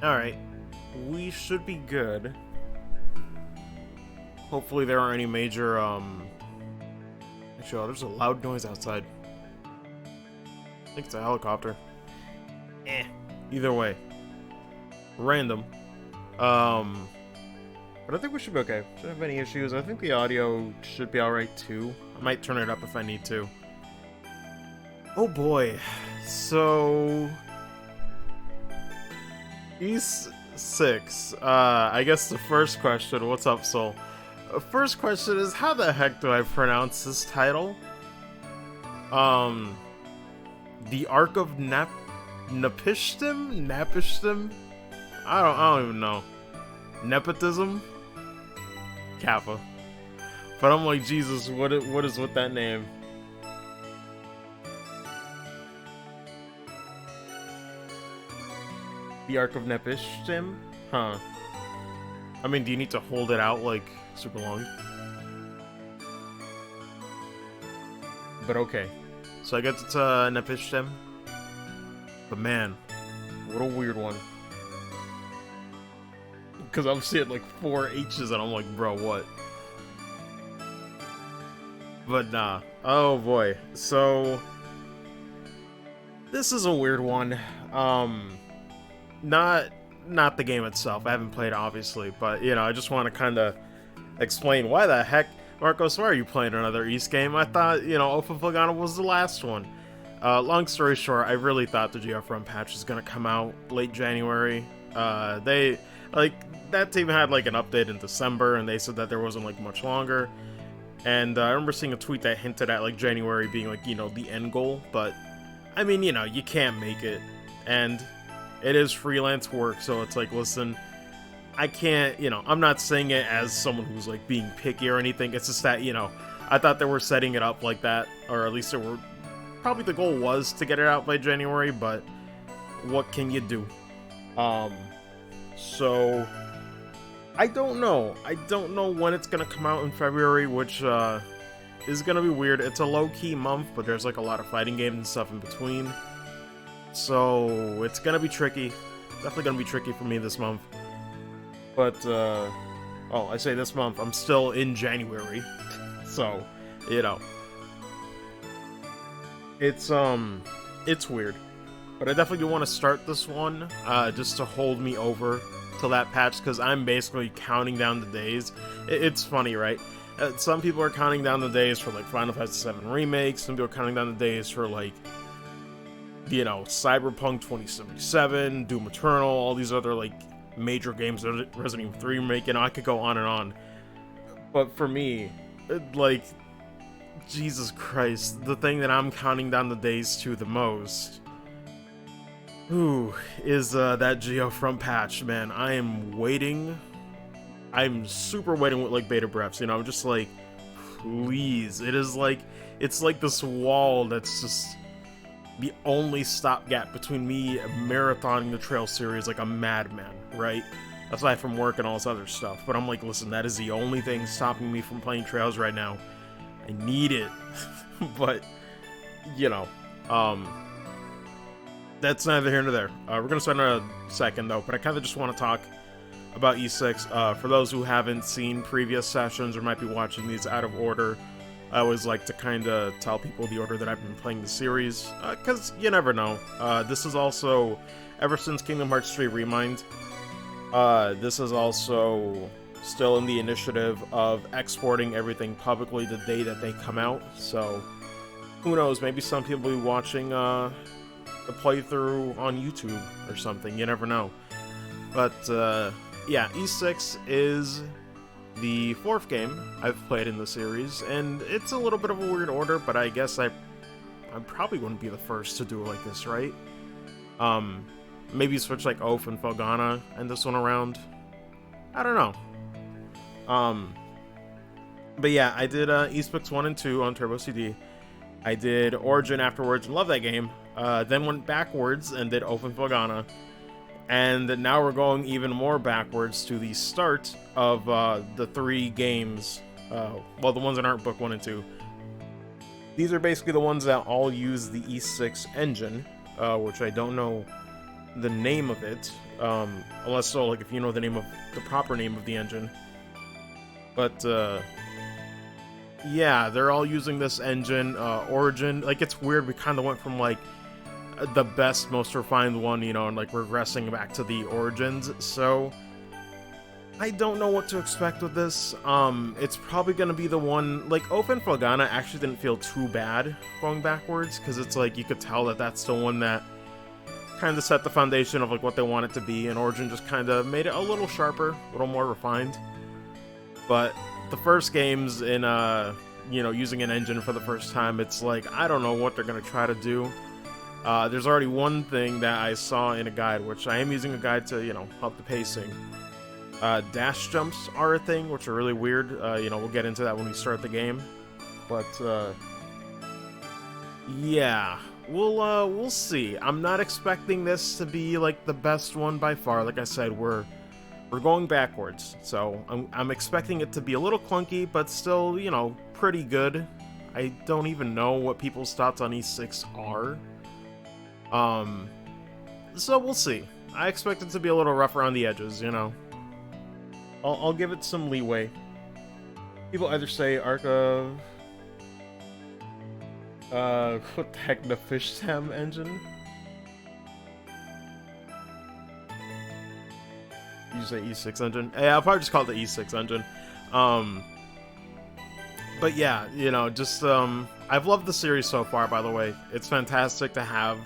Alright. We should be good. Hopefully there aren't any major, Actually, oh, there's a loud noise outside. I think it's a helicopter. Eh. Either way. Random. But I think we should be okay. Shouldn't have any issues. I think the audio should be alright too. I might turn it up if I need to. Oh boy. So... E6. I guess the first question, what's up, Soul? First question is, how the heck do I pronounce this title? The Ark of Napishtim? Napishtim? I don't even know. Nepotism? Kappa. But I'm like, Jesus, what is with that name? The Ark of Napishtim? Huh. I mean, do you need to hold it out, like, super long? But okay. So I guess it's, Napishtim. But man, what a weird one. Because I'm seeing, like, 4 H's and I'm like, bro, what? But nah. Oh boy. So... this is a weird one. Not the game itself. I haven't played it, obviously, but you know, I just want to kind of explain why the heck, Marcos, why are you playing another East game? I thought, you know, Open Flagana was the last one. Long story short, I really thought the GeoFront patch was gonna come out late January. They that team had like an update in December, and they said that there wasn't like much longer. And I remember seeing a tweet that hinted at like January being like, you know, the end goal, but I mean, you know, you can't make it, and it is freelance work, so it's like, listen, I can't, you know, I'm not saying it as someone who's, like, being picky or anything, it's just that, you know, I thought they were setting it up like that, or at least they were, probably the goal was to get it out by January, but what can you do? So, I don't know when it's gonna come out in February, which, is gonna be weird. It's a low-key month, but there's, like, a lot of fighting games and stuff in between. So, it's gonna be tricky. Definitely gonna be tricky for me this month. But, oh, I say this month, I'm still in January. So, you know. It's weird. But I definitely do want to start this one, just to hold me over till that patch, because I'm basically counting down the days. It's funny, right? Some people are counting down the days for, like, Final Fantasy VII Remake, some people are counting down the days for, like, you know, Cyberpunk 2077, Doom Eternal, all these other, like, major games, Resident Evil 3 Remake, you know, I could go on and on. But for me, like, Jesus Christ, the thing that I'm counting down the days to the most, is that GeoFront patch, man. I am waiting. I'm super waiting with, like, beta breaths, you know, I'm just like, please. It is like, it's like this wall that's just the only stopgap between me marathoning the Trail series like a madman, right? Aside from work and all this other stuff. But I'm like, listen, that is the only thing stopping me from playing Trails right now. I need it. But, you know, that's neither here nor there. We're gonna spend a second, though, but I kind of just want to talk about E6. For those who haven't seen previous sessions or might be watching these out of order, I always like to kind of tell people the order that I've been playing the series, because you never know. This is also, ever since Kingdom Hearts 3 Remind, this is also still in the initiative of exporting everything publicly the day that they come out, so who knows, maybe some people will be watching the playthrough on YouTube or something, you never know. But, yeah, E6 is the 4th game I've played in the series, and it's a little bit of a weird order, but I guess I probably wouldn't be the first to do it like this, right? Maybe switch like Oath and Felghana and this one around. I don't know. But yeah, I did Eastbooks 1 and 2 on Turbo CD. I did Origin afterwards and loved that game. Then went backwards and did Oath and Felghana. And now we're going even more backwards to the start of the 3 games. Well, the ones that aren't Book 1 and 2. These are basically the ones that all use the E6 engine, which I don't know the name of it, unless so, like, if you know the name of the proper name of the engine. But yeah, they're all using this engine, Origin. Like, it's weird. We kind of went from like the best, most refined one, you know, and like regressing back to the Origins. So I don't know what to expect with this. It's probably gonna be the one, like, Open Flagana actually didn't feel too bad going backwards, because it's like you could tell that that's the one that kind of set the foundation of like what they want it to be, and Origin just kind of made it a little sharper, a little more refined. But the first games in you know, using an engine for the first time, it's like, I don't know what they're gonna try to do. There's already one thing that I saw in a guide, which I am using a guide to, you know, help the pacing. Dash jumps are a thing, which are really weird. You know, we'll get into that when we start the game. But, yeah, we'll see. I'm not expecting this to be, like, the best one by far. Like I said, we're going backwards. So, I'm expecting it to be a little clunky, but still, you know, pretty good. I don't even know what people's thoughts on E6 are. So we'll see. I expect it to be a little rough around the edges, you know. I'll give it some leeway. People either say Arc of... what the heck, Napishtim engine? You say E6 engine? Yeah, I'll probably just call it the E6 engine. But yeah, you know, just, I've loved the series so far, by the way. It's fantastic to have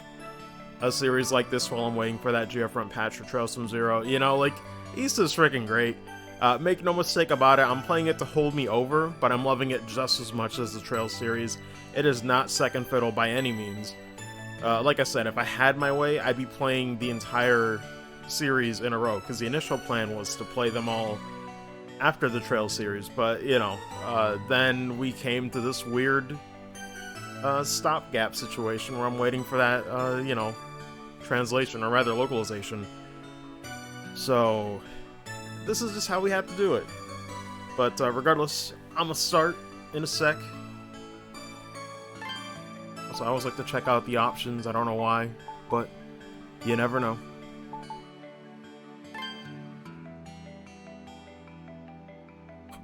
a series like this while I'm waiting for that GF-Front patch for Trails from Zero. You know, like, East is freaking great. Make no mistake about it, I'm playing it to hold me over, but I'm loving it just as much as the Trails series. It is not second fiddle by any means. Like I said, if I had my way, I'd be playing the entire series in a row, because the initial plan was to play them all after the Trails series, but, you know, then we came to this weird stopgap situation where I'm waiting for that, you know, translation, or rather localization. So this is just how we have to do it. But regardless, I'm gonna start in a sec. So I always like to check out the options. I don't know why, but you never know.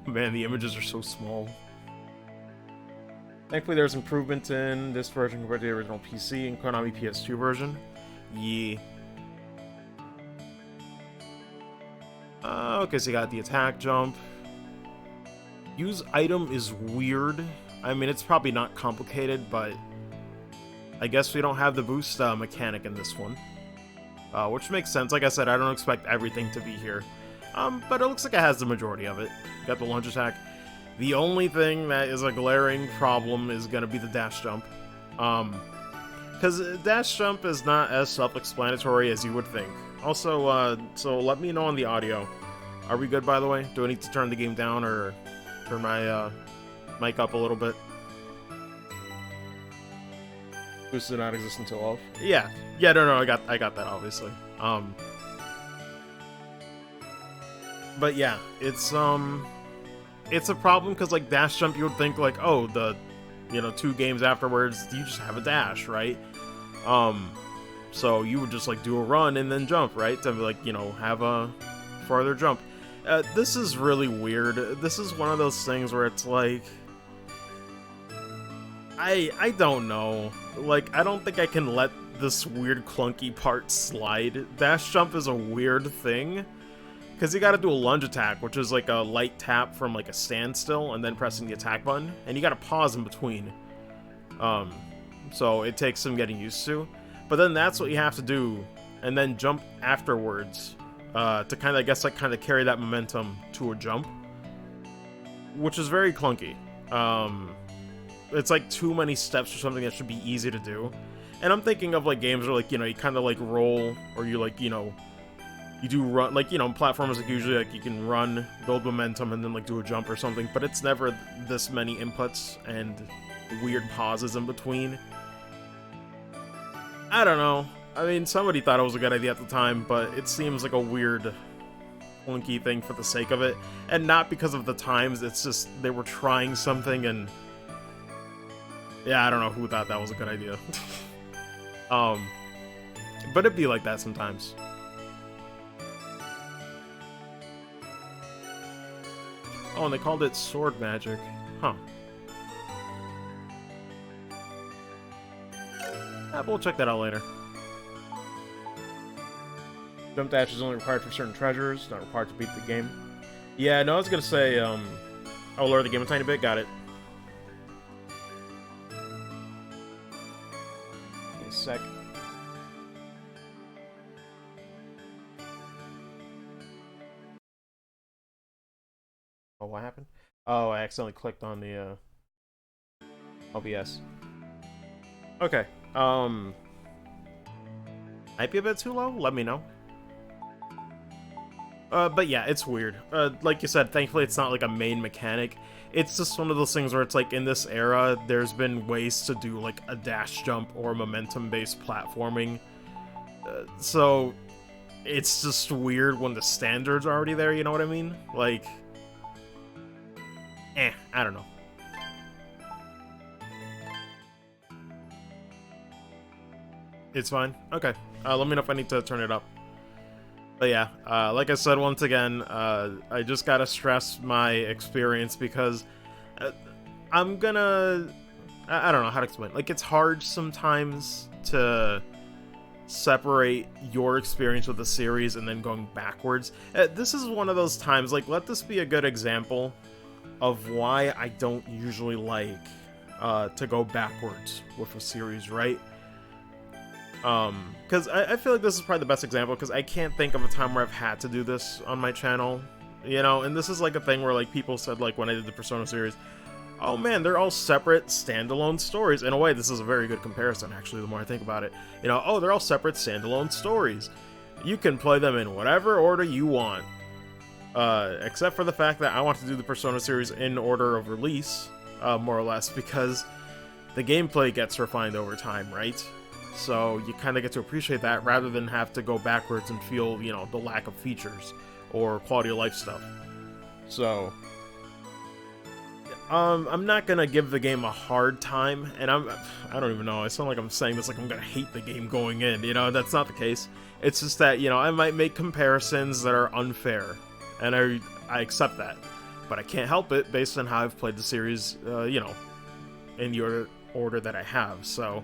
Man, the images are so small. Thankfully, there's improvement in this version compared to the original PC and Konami PS2 version. Yeah. Okay, so you got the attack jump. Use item is weird. I mean, it's probably not complicated, but I guess we don't have the boost mechanic in this one. Which makes sense. Like I said, I don't expect everything to be here. But it looks like it has the majority of it. Got the lunge attack. The only thing that is a glaring problem is going to be the dash jump. Because dash jump is not as self-explanatory as you would think. Also, so let me know on the audio. Are we good, by the way? Do I need to turn the game down or turn my mic up a little bit? Boost did not exist until off. Yeah, no, I got that obviously. But yeah, it's a problem because like dash jump, you would think like, oh, the, you know, 2 games afterwards, you just have a dash, right? So you would just like do a run and then jump, right? To like, you know, have a farther jump. This is really weird. This is one of those things where it's like, I don't know. Like, I don't think I can let this weird clunky part slide. Dash jump is a weird thing, because you gotta do a lunge attack, which is like a light tap from like a standstill and then pressing the attack button, and you gotta pause in between. So it takes some getting used to. But then that's what you have to do, and then jump afterwards, to kind of, I guess, like kind of carry that momentum to a jump, which is very clunky. It's like too many steps for something that should be easy to do. And I'm thinking of like games where like, you know, you kind of like roll, or you like, you know, you do run, like, you know, platformers like usually like you can run, build momentum, and then like do a jump or something, but it's never this many inputs and weird pauses in between. I don't know. I mean, somebody thought it was a good idea at the time, but it seems like a weird, clunky thing for the sake of it. And not because of the times, it's just they were trying something and... yeah, I don't know who thought that was a good idea. But it'd be like that sometimes. Oh, and they called it sword magic. Huh. But we'll check that out later. Jump dash is only required for certain treasures, not required to beat the game. Yeah, no, I was gonna say, I'll lower the game a tiny bit, got it. Give me a sec. Oh, what happened? Oh, I accidentally clicked on the, OBS. Okay, might be a bit too low, let me know. But yeah, it's weird. Like you said, thankfully it's not like a main mechanic. It's just one of those things where it's like, in this era, there's been ways to do like a dash jump or momentum-based platforming. So, it's just weird when the standard's already there, you know what I mean? Like, I don't know. It's fine? Okay. Let me know if I need to turn it up. But yeah, like I said, once again, I just gotta stress my experience because I'm gonna... I don't know how to explain. Like, it's hard sometimes to separate your experience with the series and then going backwards. This is one of those times, like, let this be a good example of why I don't usually like to go backwards with a series, right? Because I feel like this is probably the best example, because I can't think of a time where I've had to do this on my channel, you know, and this is like a thing where, like, people said, like, when I did the Persona series, oh man, they're all separate, standalone stories. In a way, this is a very good comparison, actually, the more I think about it. You know, oh, they're all separate, standalone stories. You can play them in whatever order you want. Except for the fact that I want to do the Persona series in order of release, more or less, because the gameplay gets refined over time, right? So you kind of get to appreciate that rather than have to go backwards and feel, you know, the lack of features or quality of life stuff. So, I'm not gonna give the game a hard time, and I don't even know, I sound like I'm saying this like I'm gonna hate the game going in, you know, that's not the case. It's just that, you know, I might make comparisons that are unfair, and I accept that. But I can't help it based on how I've played the series, you know, in the order that I have, so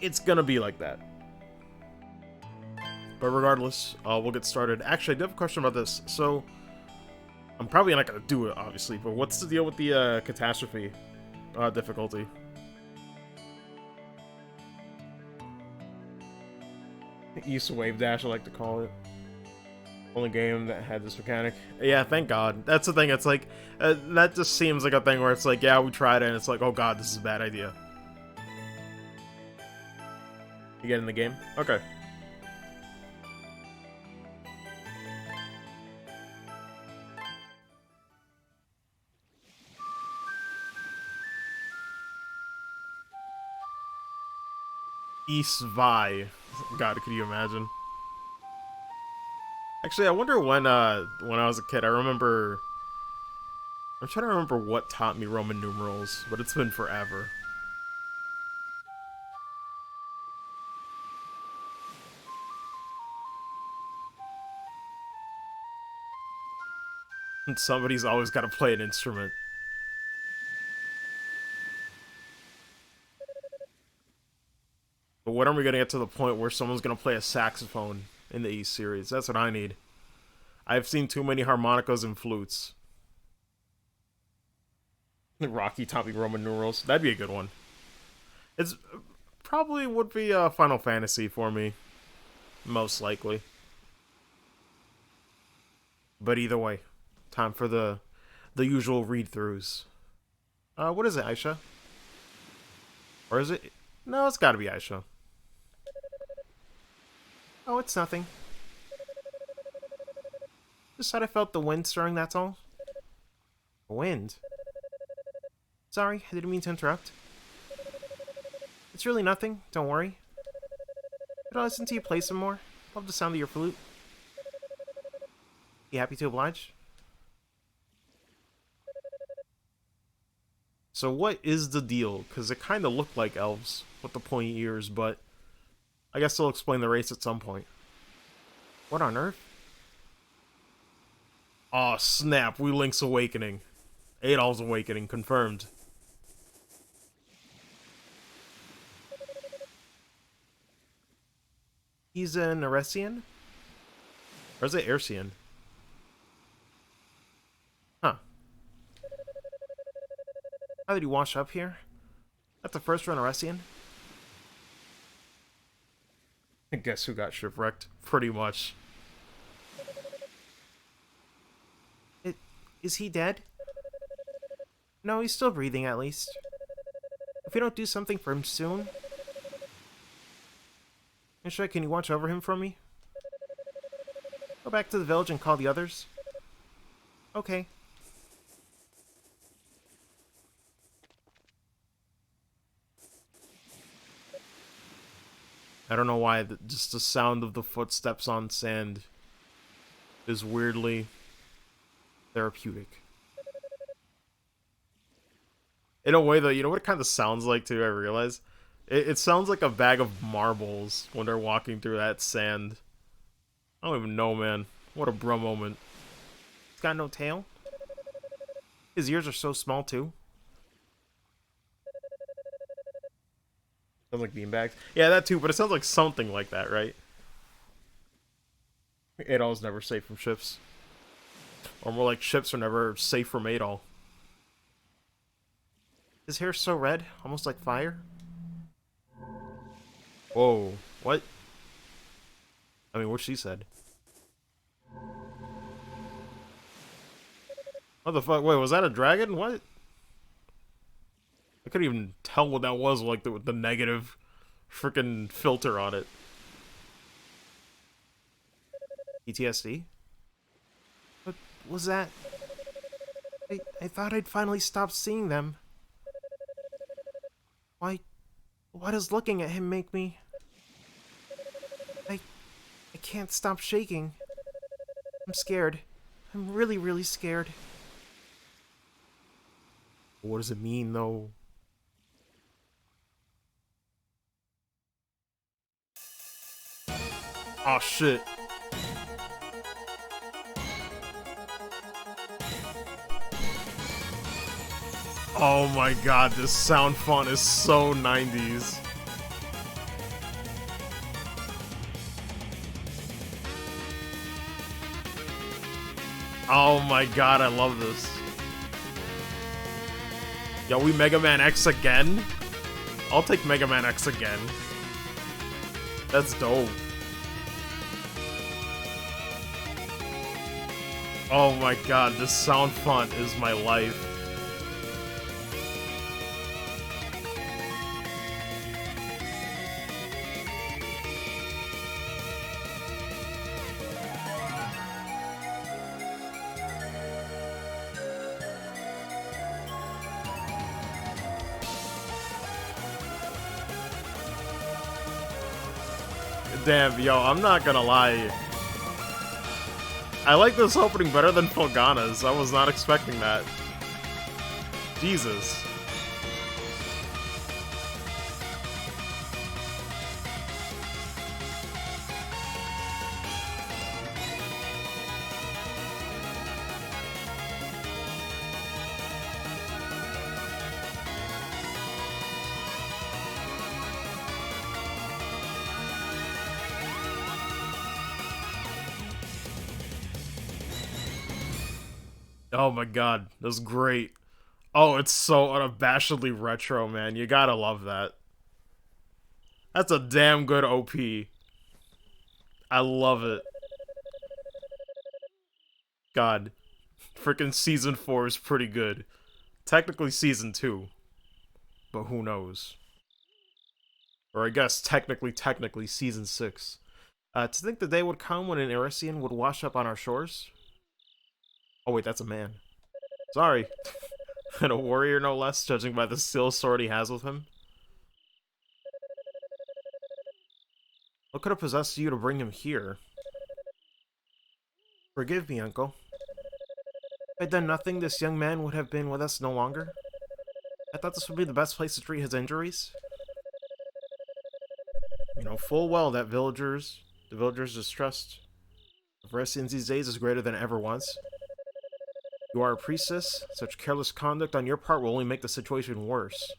it's gonna be like that. But regardless, we'll get started. Actually, I do have a question about this. So, I'm probably not gonna do it, obviously, but what's the deal with the catastrophe difficulty? East Wave Dash, I like to call it. Only game that had this mechanic. Yeah, thank God. That's the thing, it's like, that just seems like a thing where it's like, yeah, we tried it, and it's like, oh god, this is a bad idea. You get in the game? Okay. East Vi. God, could you imagine? Actually, I wonder when I was a kid, I'm trying to remember what taught me Roman numerals, but it's been forever. And somebody's always got to play an instrument. But when are we going to get to the point where someone's going to play a saxophone in the East series? That's what I need. I've seen too many harmonicas and flutes. Rocky taught me Roman numerals. That'd be a good one. It's probably would be Final Fantasy for me. Most likely. But either way, time for the usual read-throughs. What is it, Aisha? Or is it? No, it's gotta be Aisha. Oh, it's nothing. Just thought I felt the wind stirring, that's all. Wind? Sorry, I didn't mean to interrupt. It's really nothing, don't worry. Could I listen to you play some more? Love the sound of your flute. You happy to oblige? So what is the deal? Because it kind of looked like elves with the pointy ears, but I guess they'll explain the race at some point. What on earth? Aw, snap. We Link's awakening. Adol's awakening, confirmed. He's an Eresian? Or is it Ersian? Huh. How did he wash up here? That's the first run Eresian? I guess who got shipwrecked? Pretty much. Is he dead? No, he's still breathing at least. If we don't do something for him soon... Ishra, can you watch over him for me? Go back to the village and call the others. Okay. I don't know why, just the sound of the footsteps on sand is weirdly therapeutic. In a way, though, you know what it kind of sounds like, too, I realize? It sounds like a bag of marbles when they're walking through that sand. I don't even know, man. What a bro moment. He's got no tail? His ears are so small, too. Sounds like beanbags. Yeah, that too, but it sounds like something like that, right? Adol's never safe from ships. Or more like ships are never safe from Adol. His hair's so red, almost like fire. Whoa, what? I mean, what she said. What the fuck? Wait, was that a dragon? What? I couldn't even tell what that was, like, with the negative freaking filter on it. PTSD? What was that? I thought I'd finally stopped seeing them. Why does looking at him make me... I can't stop shaking. I'm scared. I'm really, really scared. What does it mean, though? Oh shit. Oh my god, this sound font is so 90s. Oh my god, I love this. Yo, we Mega Man X again? I'll take Mega Man X again. That's dope. Oh my god, this sound font is my life. Damn, yo, I'm not gonna lie. I like this opening better than Fulgana's. I was not expecting that. Jesus. Oh my god, that's great. Oh, it's so unabashedly retro, man. You gotta love that. That's a damn good OP. I love it. God. Freaking Season 4 is pretty good. Technically Season 2. But who knows? Or I guess technically Season 6. To think the day would come when an Eresian would wash up on our shores? Oh wait, that's a man. Sorry. And a warrior no less, judging by the steel sword he has with him. What could have possessed you to bring him here? Forgive me, uncle. If I'd done nothing, this young man would have been with us no longer. I thought this would be the best place to treat his injuries. You know full well that the villagers' distrust of Resians these days is greater than it ever was. You are a priestess. Such careless conduct on your part will only make the situation worse.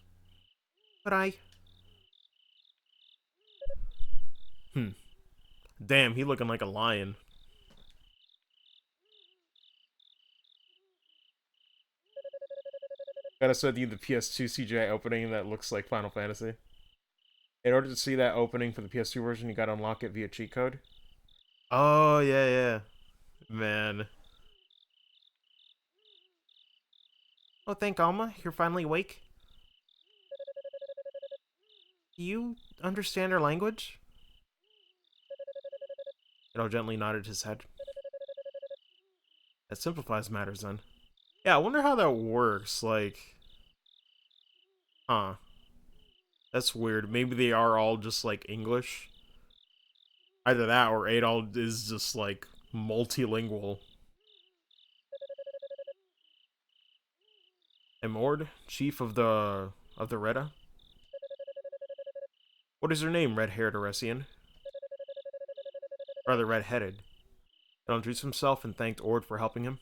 But Damn, he looking like a lion. Gotta send you the PS2 CGI opening that looks like Final Fantasy. In order to see that opening for the PS2 version, you gotta unlock it via cheat code. Oh, yeah, yeah. Man. Oh, thank Alma. You're finally awake. Do you understand her language? Ito gently nodded his head. That simplifies matters, then. Yeah, I wonder how that works, like... Huh. That's weird. Maybe they are all just, like, English. Either that, or Adol is just, like, multilingual. Emord, chief of the Reda? What is her name, red-haired Oresian? Rather red-headed. He introduced himself and thanked Ord for helping him.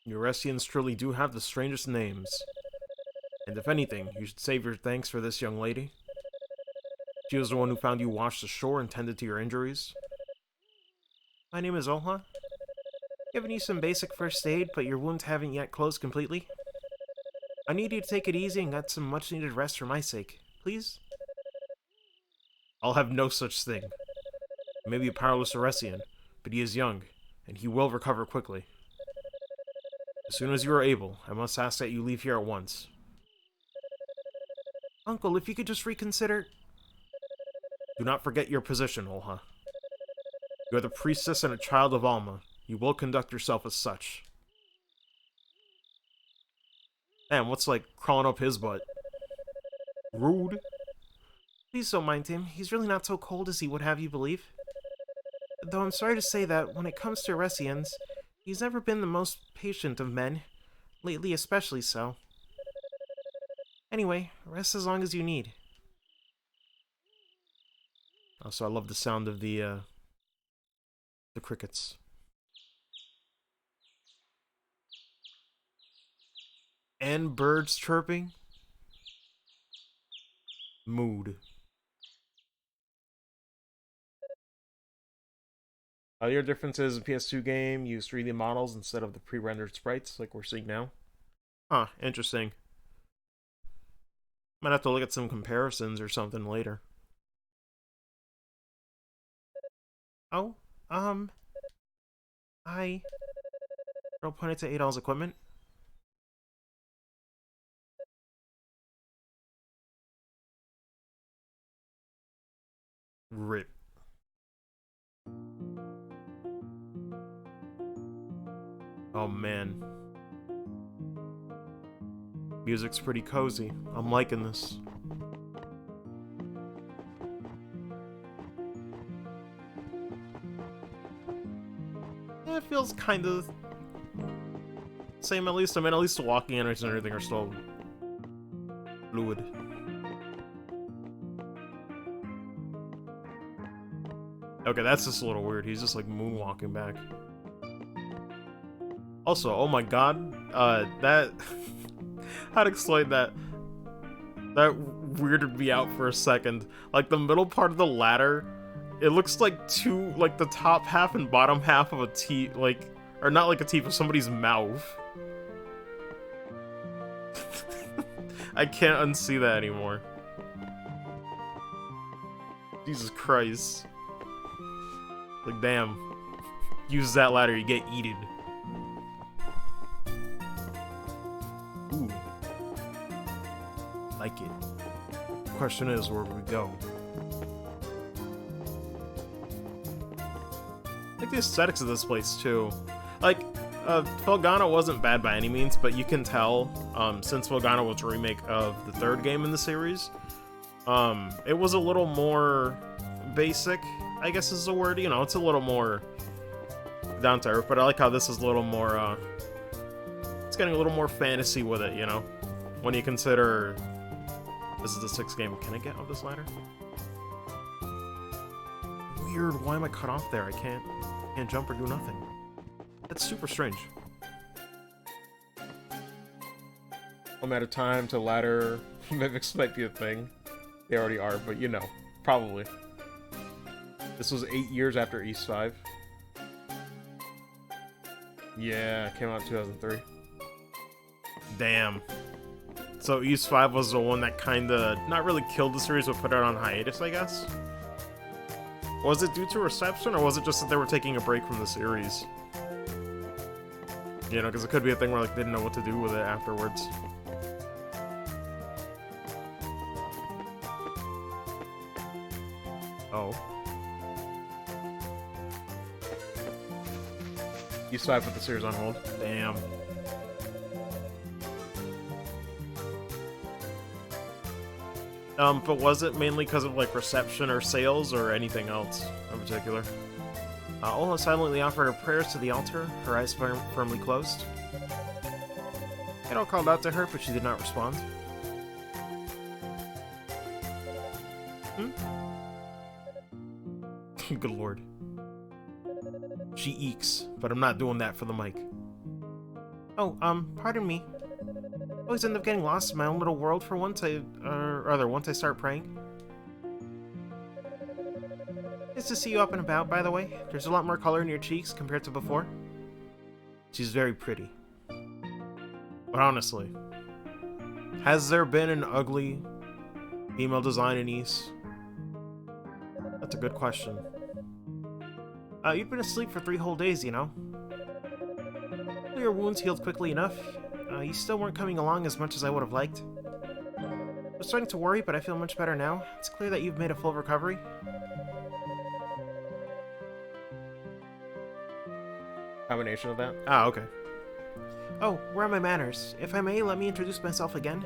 You Oresians truly do have the strangest names. And if anything, you should save your thanks for this young lady. She was the one who found you washed ashore and tended to your injuries. My name is Olha. Giving you some basic first aid, but your wounds haven't yet closed completely. I need you to take it easy and get some much-needed rest for my sake. Please? I'll have no such thing. He may be a powerless Oresian, but he is young, and he will recover quickly. As soon as you are able, I must ask that you leave here at once. Uncle, if you could just reconsider... Do not forget your position, Olha. You are the priestess and a child of Alma. You will conduct yourself as such. Man, what's like crawling up his butt? Rude. Please don't mind him. He's really not so cold as he would have you believe. Though I'm sorry to say that when it comes to Oresians, he's never been the most patient of men. Lately especially so. Anyway, rest as long as you need. Also, I love the sound of the crickets. And birds chirping. Mood. Your difference is a PS2 game used 3D models instead of the pre-rendered sprites like we're seeing now. Huh, interesting. Might have to look at some comparisons or something later. Oh, Girl pointed to Adol's equipment. Rip. Oh man. Music's pretty cozy. I'm liking this. Yeah, it feels kind of same at least. I mean, at least the walking animations and everything are still fluid. Okay, that's just a little weird. He's just like moonwalking back. Also, oh my god, that... How to explain that? That weirded me out for a second. Like, the middle part of the ladder, it looks like the top half and bottom half of a teeth, like... Or not like a teeth, but somebody's mouth. I can't unsee that anymore. Jesus Christ. Like, damn. Use that ladder, you get eaten. Ooh. Like it. The question is, where do we go? I like the aesthetics of this place, too. Like, Felghana wasn't bad by any means, but you can tell, since Felghana was a remake of the third game in the series, it was a little more basic, I guess is the word. You know, it's a little more down to earth, but I like how this is a little more, it's getting a little more fantasy with it, you know? when you consider this is the 6th game. Can I get up this ladder? Weird, why am I cut off there? I can't jump or do nothing. That's super strange. I'm out of time to ladder. Mimics might be a thing. They already are, but you know, probably. This was 8 years after East 5. Yeah, it came out in 2003. Damn. So East 5 was the one that kinda, not really killed the series, but put it on hiatus, I guess? Was it due to reception, or was it just that they were taking a break from the series? You know, because it could be a thing where like they didn't know what to do with it afterwards. Oh. East 5 put the series on hold. Damn. But was it mainly because of, like, reception or sales, or anything else in particular? Ola silently offered her prayers to the altar, her eyes firmly closed. Kato called out to her, but she did not respond. Good lord. She eeks, but I'm not doing that for the mic. Oh, pardon me. I always end up getting lost in my own little world for once once I start praying. Nice to see you up and about, by the way. There's a lot more color in your cheeks compared to before. She's very pretty. But honestly, has there been an ugly female design in Ys? That's a good question. You've been asleep for 3 whole days, you know. Your wounds healed quickly enough. You still weren't coming along as much as I would have liked. I was starting to worry, but I feel much better now. It's clear that you've made a full recovery. Combination of that? Ah, okay. Oh, where are my manners? If I may, let me introduce myself again.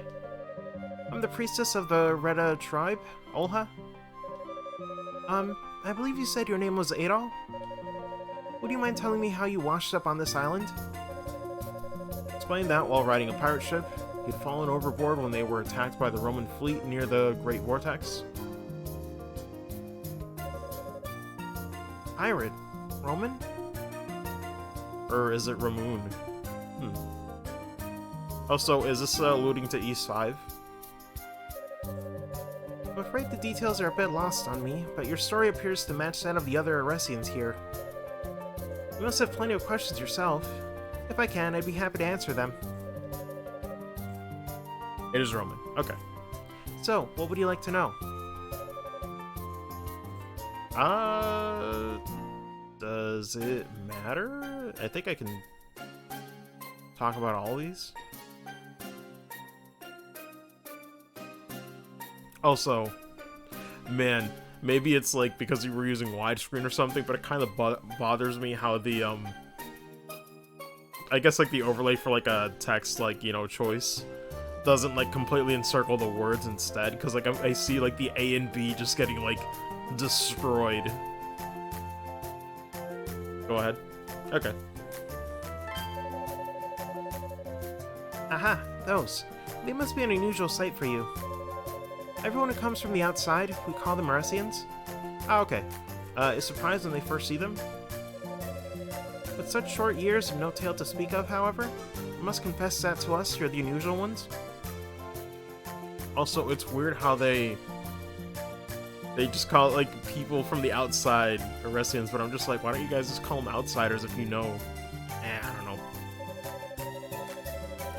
I'm the priestess of the Reda tribe, Olha. I believe you said your name was Adol? Would you mind telling me how you washed up on this island? Explained that while riding a pirate ship, he'd fallen overboard when they were attacked by the Roman fleet near the Great Vortex. Pirate? Roman? Or is it Ramoon? Also, is this alluding to East 5? I'm afraid the details are a bit lost on me, but your story appears to match that of the other Aresians here. You must have plenty of questions yourself. If I can, I'd be happy to answer them. It is Roman. Okay. So, what would you like to know? Does it matter? I think I can talk about all these. Also, man, maybe it's like because you were using widescreen or something, but it kind of bothers me how the, I guess like the overlay for like a text, like, you know, choice doesn't like completely encircle the words instead, because like I see like the A and B just getting like destroyed. Go ahead. Okay. Aha, those. They must be an unusual sight for you. Everyone who comes from the outside, we call them Aresians. Ah, okay. Is surprised when they first see them. With such short years and no tail to speak of, however, I must confess that to us, you're the unusual ones. Also, it's weird how they just call it, like, people from the outside Aresians, but I'm just like, why don't you guys just call them outsiders if you know? I don't know.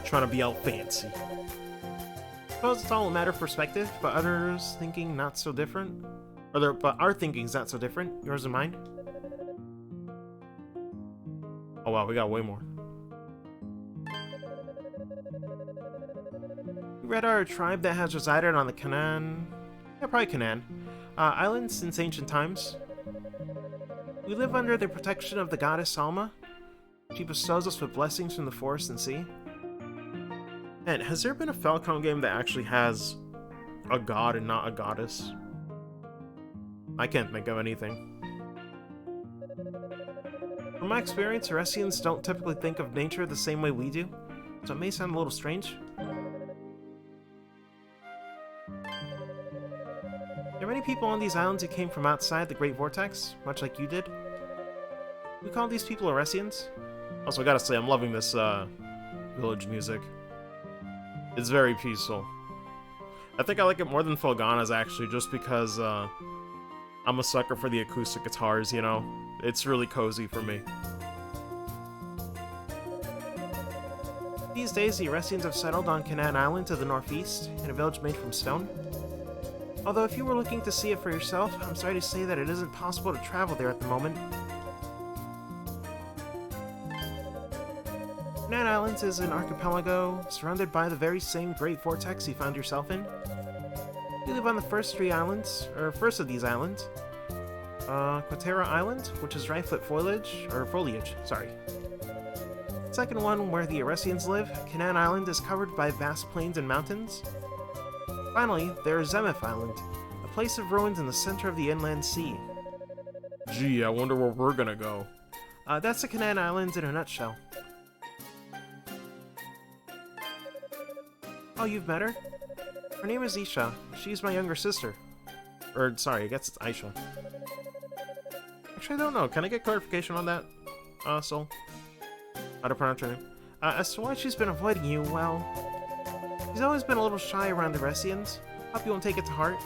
Trying to be all fancy. I suppose it's all a matter of perspective, but others thinking not so different. But our thinking's not so different, yours and mine. Oh wow, we got way more. We read our tribe that has resided on the Canaan... Yeah, probably Canaan. Island since ancient times. We live under the protection of the goddess Alma. She bestows us with blessings from the forest and sea. And has there been a Falcon game that actually has a god and not a goddess? I can't think of anything. From my experience, Aresians don't typically think of nature the same way we do, so it may sound a little strange. There are many people on these islands who came from outside the Great Vortex, much like you did. We call these people Aresians. Also, I gotta say, I'm loving this, village music. It's very peaceful. I think I like it more than Felghana's, actually, just because, I'm a sucker for the acoustic guitars, you know? It's really cozy for me. These days, the Aresians have settled on Canaan Island to the northeast, in a village made from stone. Although if you were looking to see it for yourself, I'm sorry to say that it isn't possible to travel there at the moment. Canaan Islands is an archipelago surrounded by the very same Great Vortex you found yourself in. You live on the first of these islands, Quatera Island, which is rife with foliage, sorry. The second one, where the Aresians live, Canaan Island is covered by vast plains and mountains. Finally, there is Zemeth Island, a place of ruins in the center of the inland sea. Gee, I wonder where we're gonna go. That's the Canaan Islands in a nutshell. Oh, you've met her? Her name is Isha. She's my younger sister. Or, sorry, I guess it's Aisha. Actually, I don't know. Can I get clarification on that, Sol? How to pronounce her name? As to why she's been avoiding you, well... she's always been a little shy around the Aresians. Hope you won't take it to heart.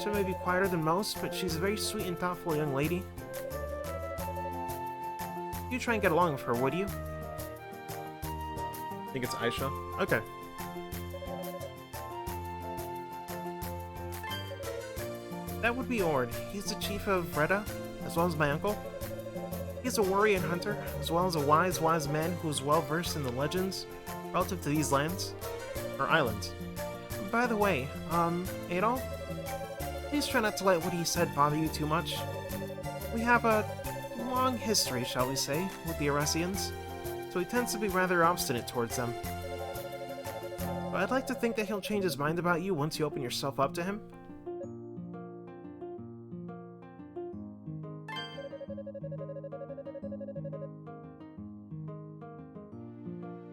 She may be quieter than most, but she's a very sweet and thoughtful young lady. You try and get along with her, would you? I think it's Aisha. Okay. That would be Ord. He's the chief of Reda, as well as my uncle. He's a warrior and hunter, as well as a wise man who is well versed in the legends relative to these lands, or islands. By the way, Adol, please try not to let what he said bother you too much. We have a long history, shall we say, with the Aresians, so he tends to be rather obstinate towards them. But I'd like to think that he'll change his mind about you once you open yourself up to him.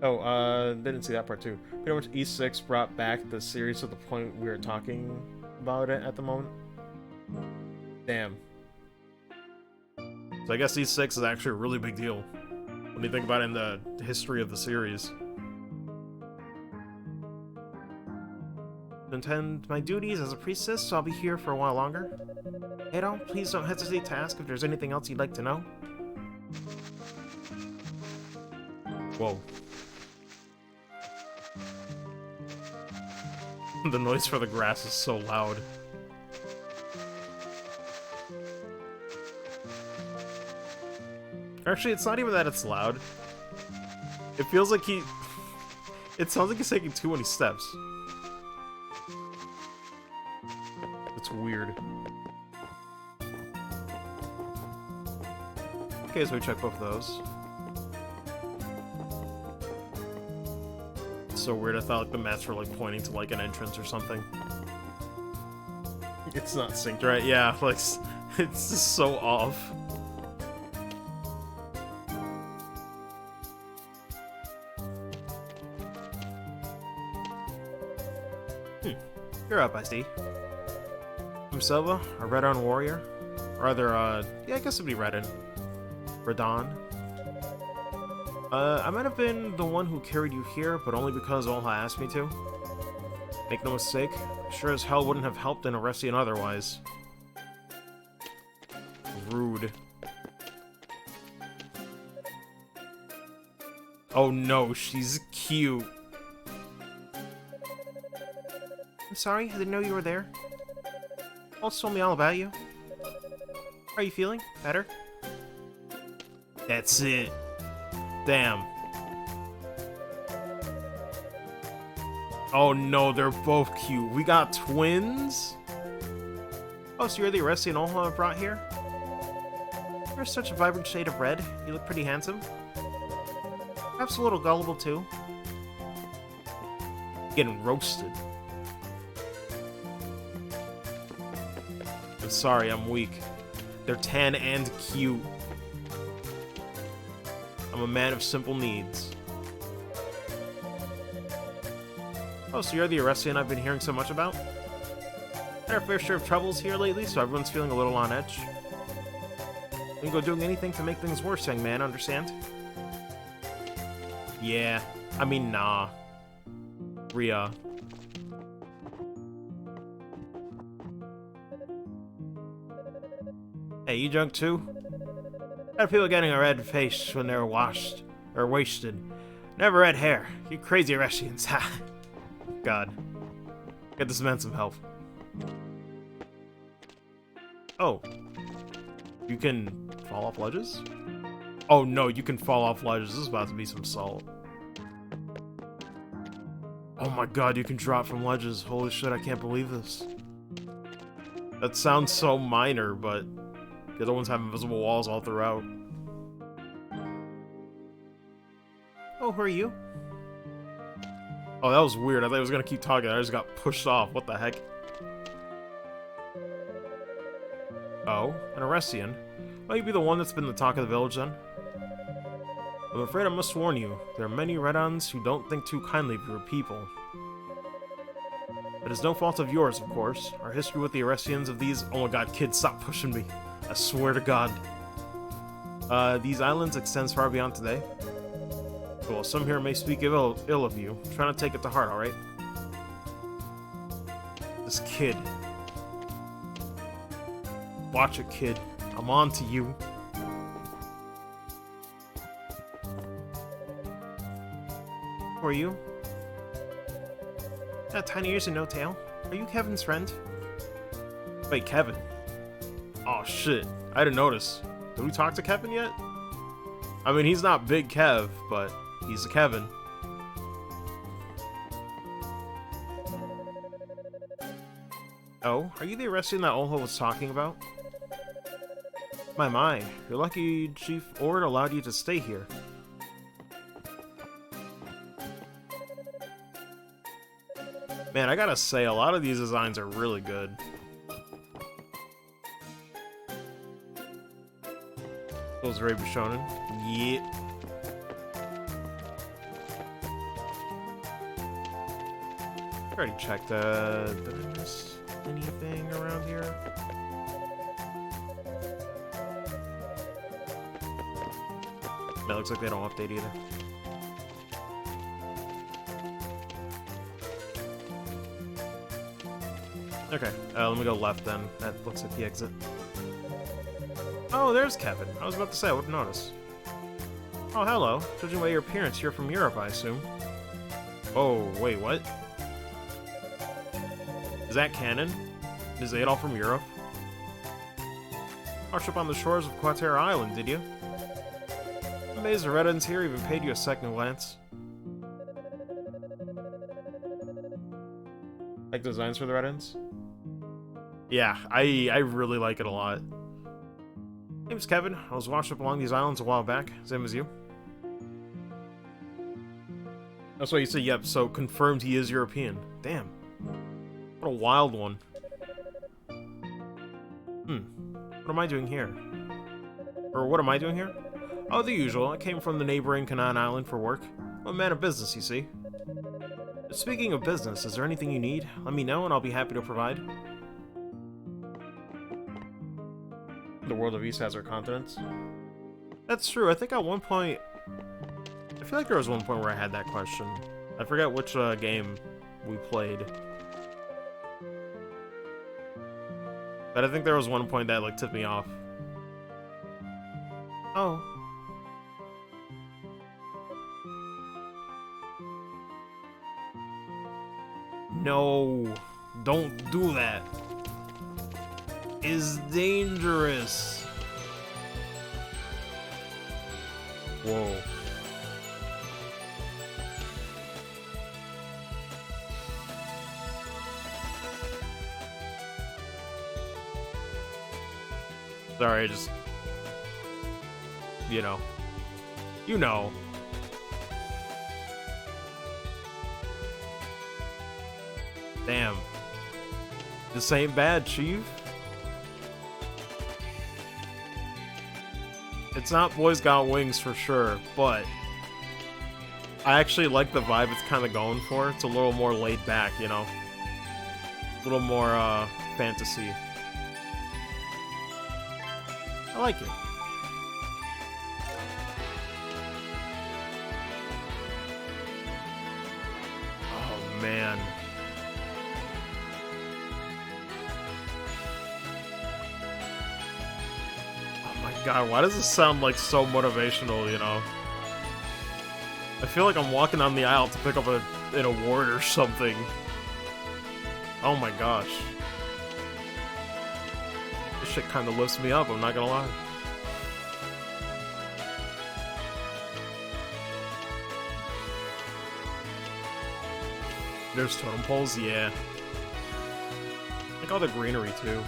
Oh, didn't see that part too. Pretty much E6 brought back the series to the point we were talking about it at the moment. Damn. So I guess E6 is actually a really big deal when you think about it in the history of the series. To attend my duties as a priestess, so I'll be here for a while longer. Adol, please don't hesitate to ask if there's anything else you'd like to know. Whoa. The noise for the grass is so loud. Actually, it's not even that it's loud. It feels like it sounds like he's taking too many steps. It's weird. Okay, so we check both of those. So weird, I thought like the maps were like pointing to like an entrance or something. It's not synced right, yeah, like it's just so off. You're up, I see. I'm Silva, a Redon warrior. Or rather, yeah, I guess it'd be Redon. Redon. I might have been the one who carried you here, but only because Olha asked me to. Make no mistake, sure as hell wouldn't have helped an Aresian otherwise. Rude. Oh no, she's cute. I'm sorry, I didn't know you were there. Pulse told me all about you. How are you feeling? Better? That's it. Damn. Oh no, they're both cute. We got twins? Oh, so you're the Aresian Olha brought here? You're such a vibrant shade of red. You look pretty handsome. Perhaps a little gullible, too. Getting roasted. I'm sorry, I'm weak. They're tan and cute. I'm a man of simple needs. Oh, so you're the Aresian I've been hearing so much about? Had our fair share of troubles here lately, so everyone's feeling a little on edge. We can go doing anything to make things worse, young man, understand? Yeah, I mean, nah. Rhea. Hey, you drunk too? A lot of people getting a red face when they're washed or wasted. Never red hair. You crazy Russians. Ha. God. Get this man some help. Oh. You can fall off ledges? Oh no, you can fall off ledges. This is about to be some salt. Oh my god, you can drop from ledges. Holy shit, I can't believe this. That sounds so minor, but the other ones have invisible walls all throughout. Oh, who are you? Oh, that was weird. I thought he was gonna keep talking. I just got pushed off. What the heck? Oh, an Arresian. Might you be the one that's been the talk of the village, then? I'm afraid I must warn you. There are many Redons who don't think too kindly of your people. It is no fault of yours, of course. Our history with the Arresians of these— oh my god, kid, stop pushing me. I swear to god. These islands extends far beyond today. Well, some here may speak ill of you. Try not to take it to heart, alright? This kid. Watch it, kid. I'm on to you. Who are you? Got tiny ears and no tail. Are you Kevin's friend? Wait, Kevin? Oh shit, I didn't notice. Did we talk to Kevin yet? I mean, he's not Big Kev, but he's a Kevin. Oh, are you the Arresian that Olho was talking about? My, you're lucky Chief Ord allowed you to stay here. Man, I gotta say, a lot of these designs are really good. Those Ray Bishonen. Yeah. I already checked, did I miss anything around here? It looks like they don't update either. Okay, let me go left then. That looks like the exit. Oh, there's Kevin. I was about to say, I wouldn't notice. Oh, hello. Judging by your appearance, you're from Europe, I assume. Oh, wait, what? Is that canon? Is Adolf from Europe? Washed up on the shores of Quatera Island, did you? I'm amazed the Redons here even paid you a second glance. Like designs for the Redons? Yeah, I really like it a lot. Name's Kevin. I was washed up along these islands a while back. Same as you. That's why you say yep, so confirmed he is European. Damn. What a wild one. What am I doing here? Or what am I doing here? Oh, the usual. I came from the neighboring Canaan Island for work. I'm a man of business, you see. Speaking of business, is there anything you need? Let me know and I'll be happy to provide. The world of East has our continents. That's true. I think at one point... I feel like there was one point where I had that question. I forget which game we played. But I think there was one point that like tipped me off. Oh. No. Don't do that. Is dangerous. Whoa. Sorry, I just... You know. You know. Damn. This ain't bad, Chief. It's not Boys Got Wings for sure, but I actually like the vibe it's kind of going for. It's a little more laid back, you know? A little more, fantasy. I like it. Oh, man. Oh my god, why does this sound like so motivational, you know? I feel like I'm walking down the aisle to pick up an award or something. Oh my gosh. This shit kind of lifts me up, I'm not gonna lie. There's totem poles, yeah. I like all the greenery too.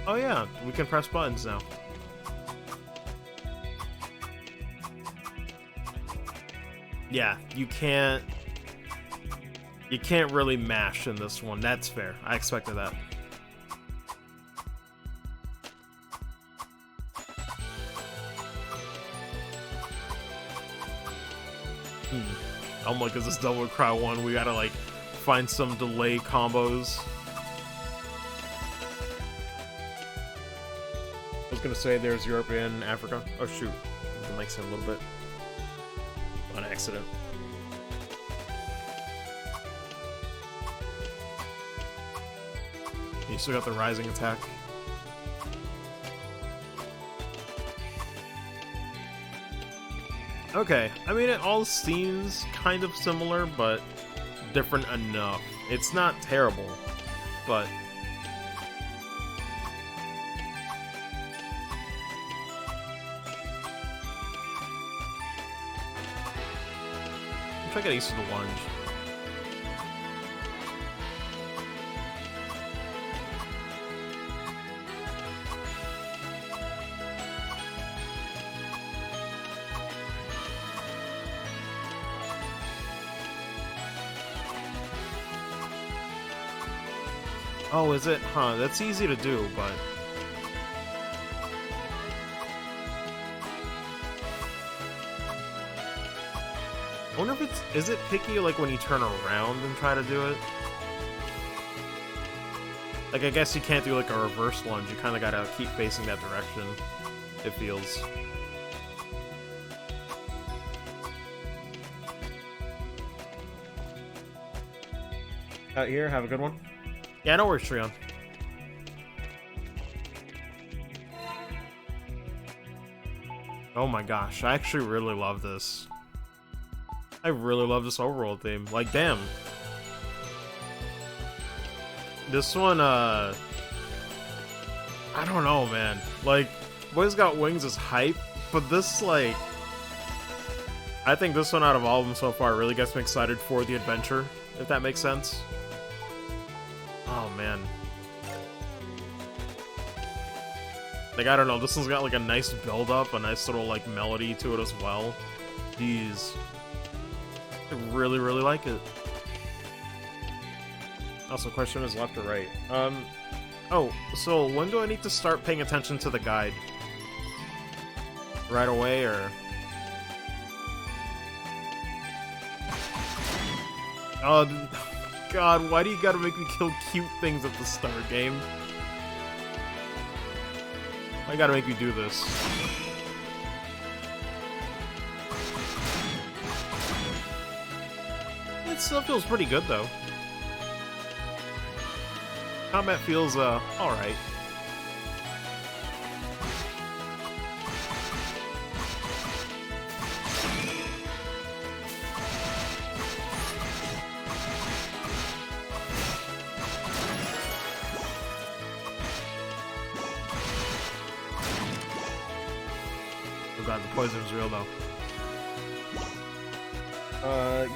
Oh yeah, we can press buttons now. Yeah, you can't really mash in this one. That's fair. I expected that. I'm like, is this Devil May Cry 1? We gotta, like, find some delay combos. I was gonna say there's Europe and Africa. Oh, shoot. The mic's in a little bit. On accident. You still got the rising attack. Okay, I mean, it all seems kind of similar, but different enough. It's not terrible, but... I'm trying to get used to the lunge. Oh, is it? Huh, that's easy to do, but... I wonder if it's... Is it picky, like, when you turn around and try to do it? Like, I guess you can't do, like, a reverse lunge. You kind of gotta keep facing that direction, it feels. Out here, have a good one. Yeah, no worries, Treon. Oh my gosh, I actually really love this. I really love this overworld theme. Like, damn. This one, I don't know, man. Like, Boys Got Wings is hype, but this, like... I think this one out of all of them so far really gets me excited for the adventure, if that makes sense. Oh, man. Like, I don't know, this one's got, like, a nice build-up, a nice little, like, melody to it as well. Jeez. I really, really like it. Also, question is left or right? Oh, so when do I need to start paying attention to the guide? Right away, or...? Oh, God, why do you gotta make me kill cute things at the start, game? Why you gotta make me do this? It still feels pretty good, though. Combat feels, alright. Oh god, the poison is real, though.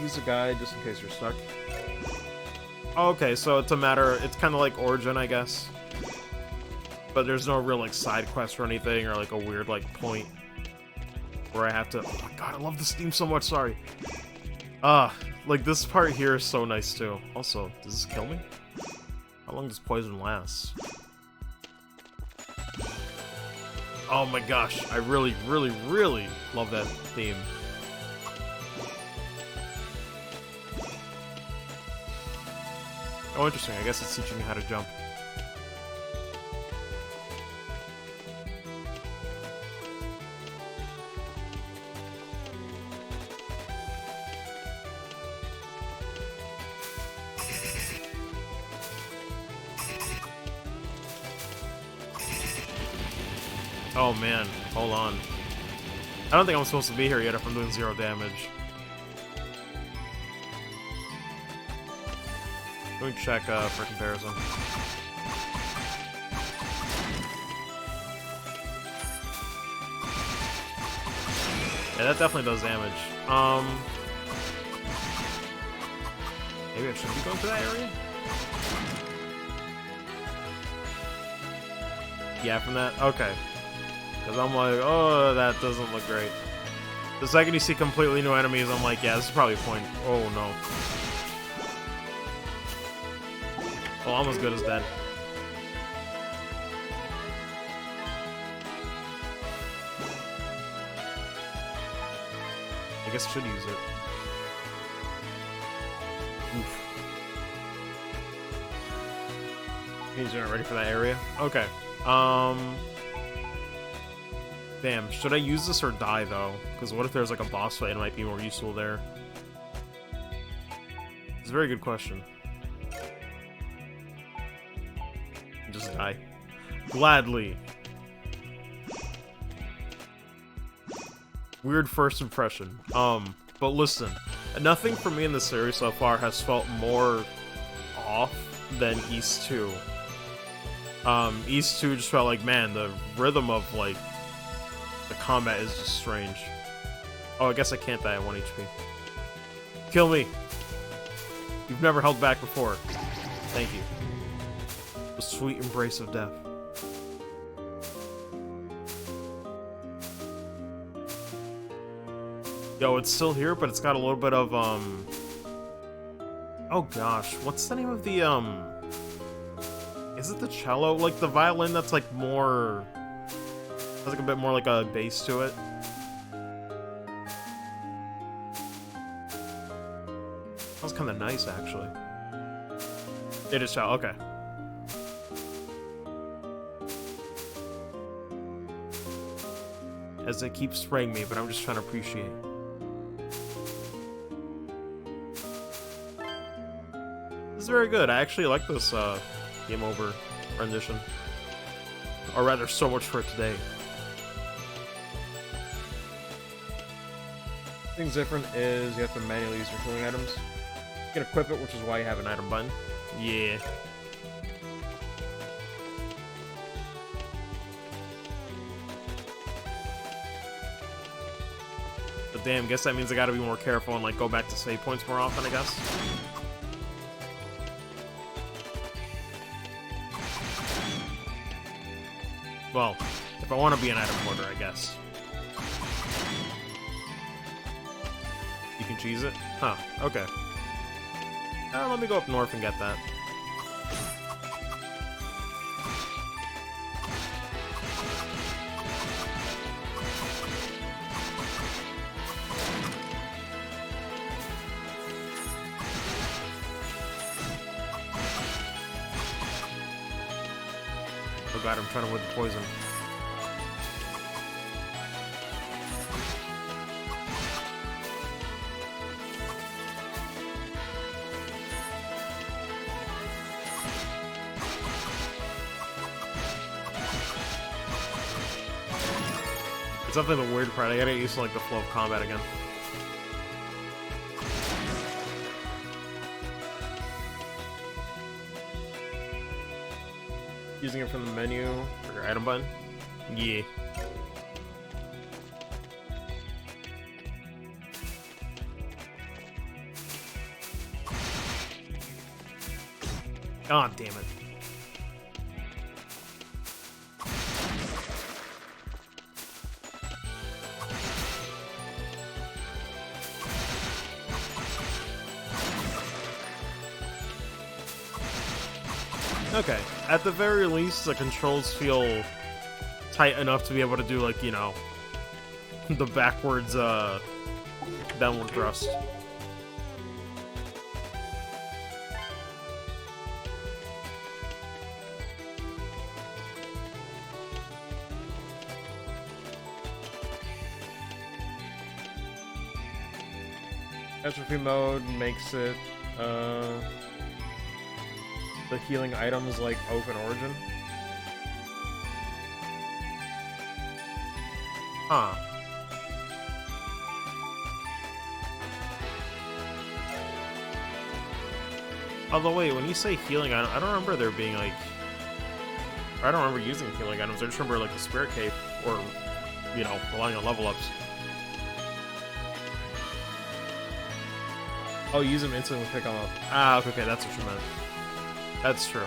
Use a guide just in case you're stuck. Okay, so it's a matter... It's kind of like Origin, I guess. But there's no real, like, side quest or anything, or, like, a weird, like, point where I have to... Oh my god, I love this theme so much, sorry. Like, this part here is so nice, too. Also, does this kill me? How long does poison last? Oh my gosh, I really, really, really love that theme. Oh, interesting. I guess it's teaching you how to jump. Oh man, hold on. I don't think I'm supposed to be here yet if I'm doing 0 damage. Let me check for comparison. Yeah, that definitely does damage. Maybe I shouldn't be going to that area? Yeah, from that? Okay. Because I'm like, oh, that doesn't look great. The second you see completely new enemies, I'm like, yeah, this is probably a point. Oh, no. Well, almost good as dead. I guess I should use it. Oof. Means you're not ready for that area? Okay. Damn, should I use this or die, though? Because what if there's, like, a boss fight? It might be more useful there. It's a very good question. Just die. Gladly. Weird first impression. But listen. Nothing for me in the series so far has felt more off than East 2. East 2 just felt like, man, the rhythm of, like, the combat is just strange. Oh, I guess I can't die at 1 HP. Kill me! You've never held back before. Thank you. The sweet embrace of death. Yo, it's still here, but it's got a little bit of, oh gosh, what's the name of the, is it the cello? Like, the violin that's, like, more... has, like, a bit more, like, a bass to it. That was kind of nice, actually. It is cello, okay. As they keep spraying me, but I'm just trying to appreciate. This is very good. I actually like this game over rendition. Or rather, so much for today. Things different is you have to manually use your healing items. You can equip it, which is why you have an item button. Yeah. But damn, guess that means I gotta be more careful and like go back to save points more often, I guess. Well, if I want to be an item hoarder, I guess. You can cheese it? Huh, okay. Let me go up north and get that. Oh god, I'm trying to avoid the poison. It's definitely the weird part. I gotta get used to like the flow of combat again. Using it from the menu for your item button? Yeah. God damn it. Okay, at the very least, the controls feel tight enough to be able to do, like, you know, the backwards, downward thrust. Atrophy mode makes it, the healing items like open origin. Huh. Although, wait, when you say healing item, I don't remember there being, like... I don't remember using healing items. I just remember, like, the Spirit Cape, or, you know, relying on level ups. Oh, use them instantly pick them up. Ah, okay, that's what you meant. That's true.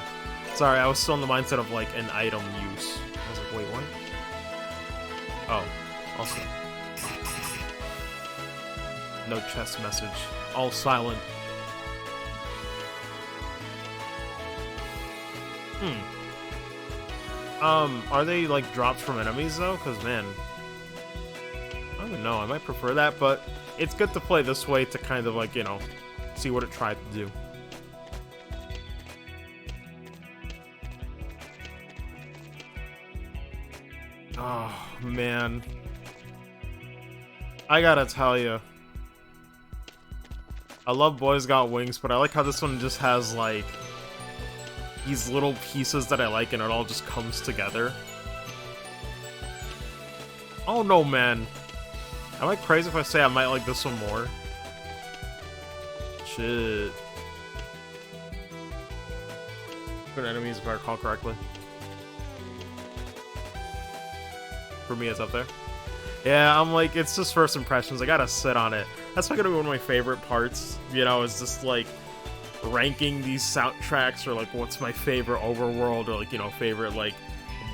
Sorry, I was still in the mindset of, like, an item use. I was like, wait, what? Oh, also. No chest message. All silent. Are they, like, drops from enemies, though? Because, man... I don't even know, I might prefer that, but... It's good to play this way to kind of, like, you know... See what it tried to do. Oh, man. I gotta tell you. I love Boys Got Wings, but I like how this one just has, like... these little pieces that I like, and it all just comes together. Oh no, man. Am I crazy if I say I might like this one more? Shit. Good enemies, if I recall correctly. For me, it's up there. Yeah, I'm like, it's just first impressions. I gotta sit on it. That's not gonna be one of my favorite parts. You know, it's just like... ranking these soundtracks, or like what's my favorite overworld, or like, you know, favorite like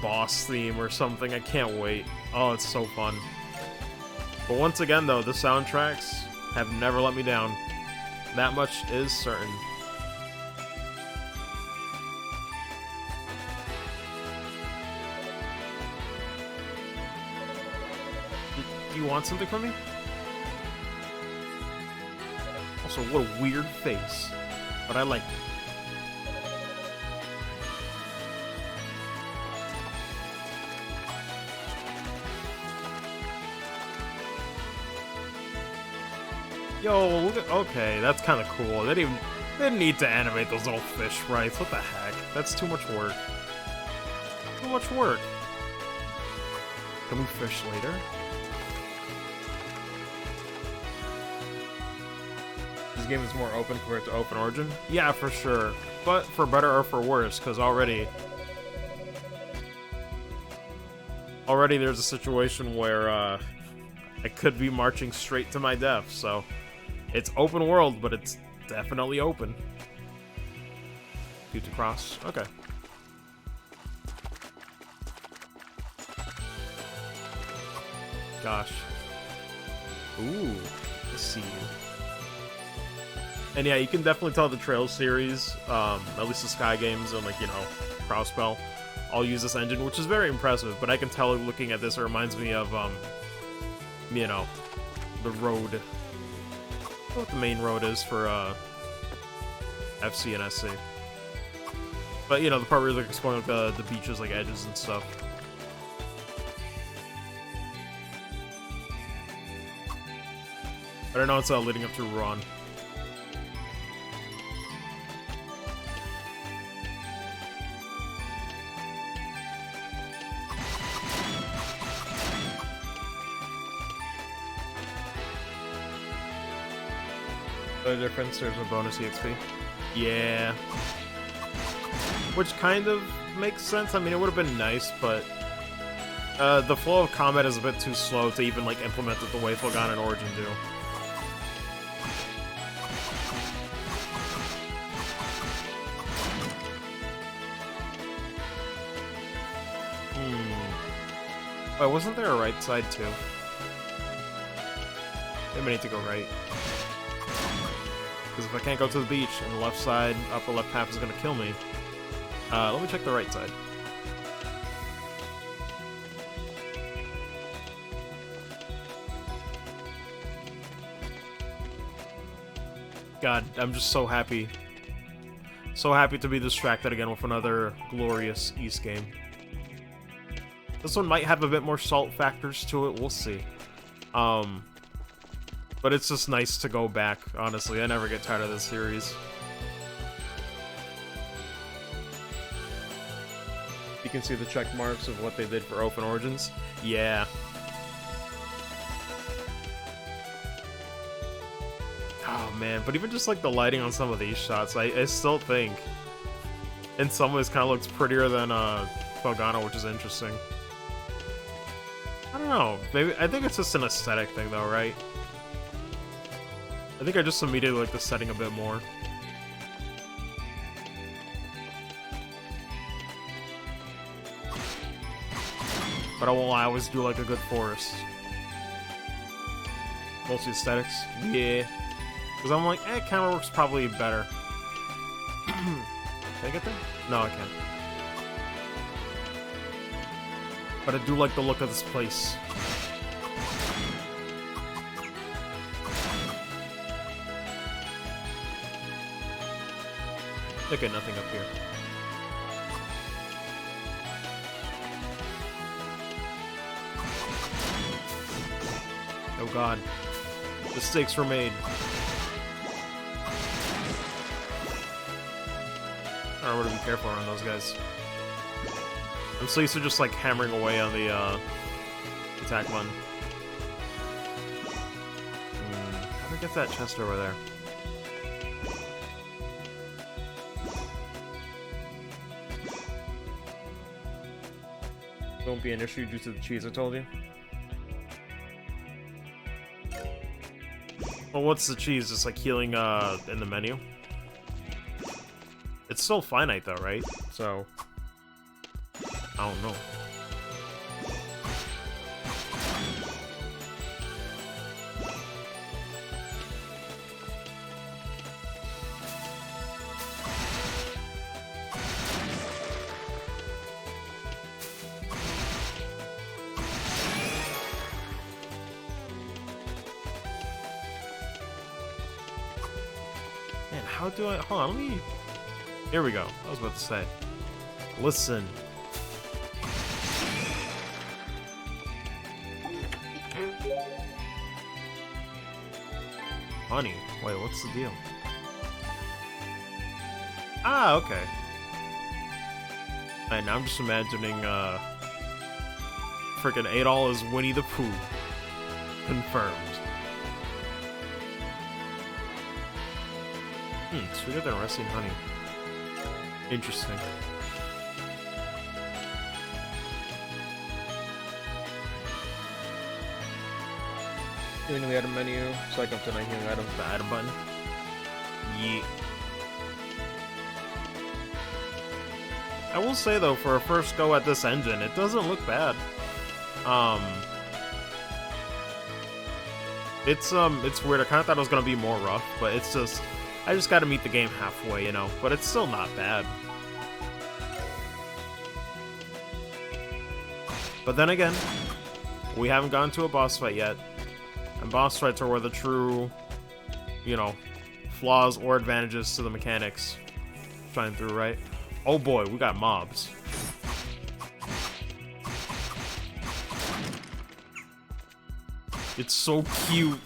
boss theme or something. I can't wait. Oh, it's so fun. But once again though, the soundtracks have never let me down. That much is certain. Do you want something from me? Also, what a weird face. But I like it. Yo, look at, okay, that's kind of cool. They didn't need to animate those little fish sprites. What the heck? That's too much work. Too much work. Can we fish later? This game is more open compared to Open Origin. Yeah, for sure. But for better or for worse, because already there's a situation where I could be marching straight to my death, so it's open world, but it's definitely open. Due to cross. Okay. Gosh. Ooh, I see you. And yeah, you can definitely tell the Trails series, at least the Sky games and, like, you know, Crowspell, all use this engine, which is very impressive, but I can tell looking at this, it reminds me of, you know, the road. What the main road is for, FC and SC. But, you know, the part where you're, like, exploring, like, the beaches, like, edges and stuff. But I know it's, leading up to Ruan. The difference, there's a bonus EXP. Yeah. Which kind of makes sense. I mean, it would have been nice, but the flow of combat is a bit too slow to even, like, implement it the way Fulgon and Origin do. Wait, wasn't there a right side, too? Maybe I need to go right. Because if I can't go to the beach and the left side, upper left half is going to kill me. Let me check the right side. God, I'm just so happy. So happy to be distracted again with another glorious East game. This one might have a bit more salt factors to it, we'll see. But it's just nice to go back, honestly. I never get tired of this series. You can see the check marks of what they did for Open Origins. Yeah. Oh man, but even just like the lighting on some of these shots, I still think in some ways kind of looks prettier than Felgana, which is interesting. I don't know, maybe I think it's just an aesthetic thing though, right? I think I just immediately like the setting a bit more. But I won't lie, I always do like a good forest. Mostly aesthetics. Yeah. Because I'm like, camera work's probably better. Can I get there? No, I can't. But I do like the look of this place. Okay, nothing up here. Oh god. Mistakes were made. I don't know where to be careful around those guys. I'm so used to just like hammering away on the attack button. How do I get that chest over there? Won't be an issue due to the cheese, I told you. Well, what's the cheese? Just like healing in the menu? It's still finite though, right? So I don't know. Man, how do I... Hold on, let me... Here we go. I was about to say. Listen. Honey. Wait, what's the deal? Ah, okay. And now I'm just imagining, freaking Adol as Winnie the Pooh. Confirmed. Sweeter than rusty and honey. Interesting. Healing the item menu, so I can tonight healing items, the item button. Yeah. I will say though, for a first go at this engine, it doesn't look bad. It's weird. I kind of thought it was gonna be more rough, but it's just, I just gotta meet the game halfway, you know. But it's still not bad. But then again, we haven't gone to a boss fight yet. And boss fights are where the true, you know, flaws or advantages to the mechanics shine through, right? Oh boy, we got mobs. It's so cute.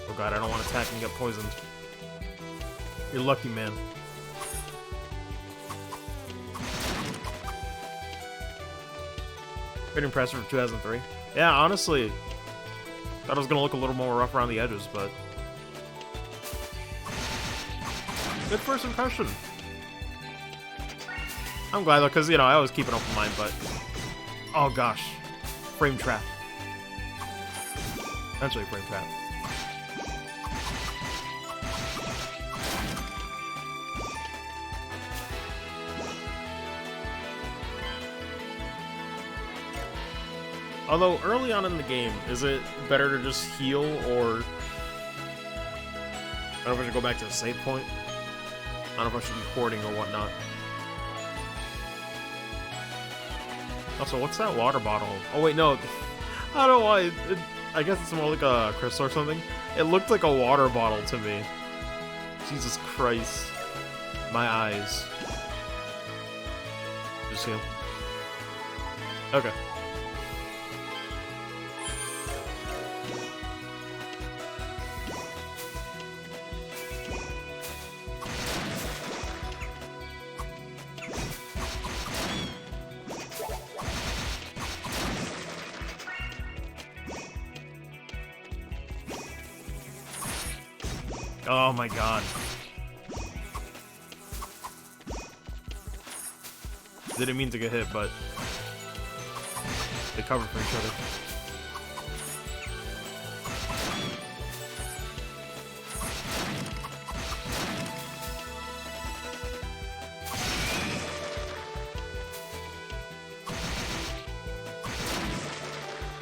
Oh god, I don't want to attack and get poisoned. You're lucky, man. Pretty impressive for 2003. Yeah, honestly, thought it was gonna look a little more rough around the edges, but good first impression. I'm glad though, because you know I always keep an open mind, but oh gosh, frame trap. Eventually, frame trap. Although, early on in the game, is it better to just heal, or... I don't know if I should go back to the save point. I don't know if I should be hoarding or whatnot. Also, what's that water bottle? Oh wait, no. I don't know why. I guess it's more like a crystal or something. It looked like a water bottle to me. Jesus Christ. My eyes. Just see him. Okay. Oh my god. Didn't mean to get hit, but they cover for each other.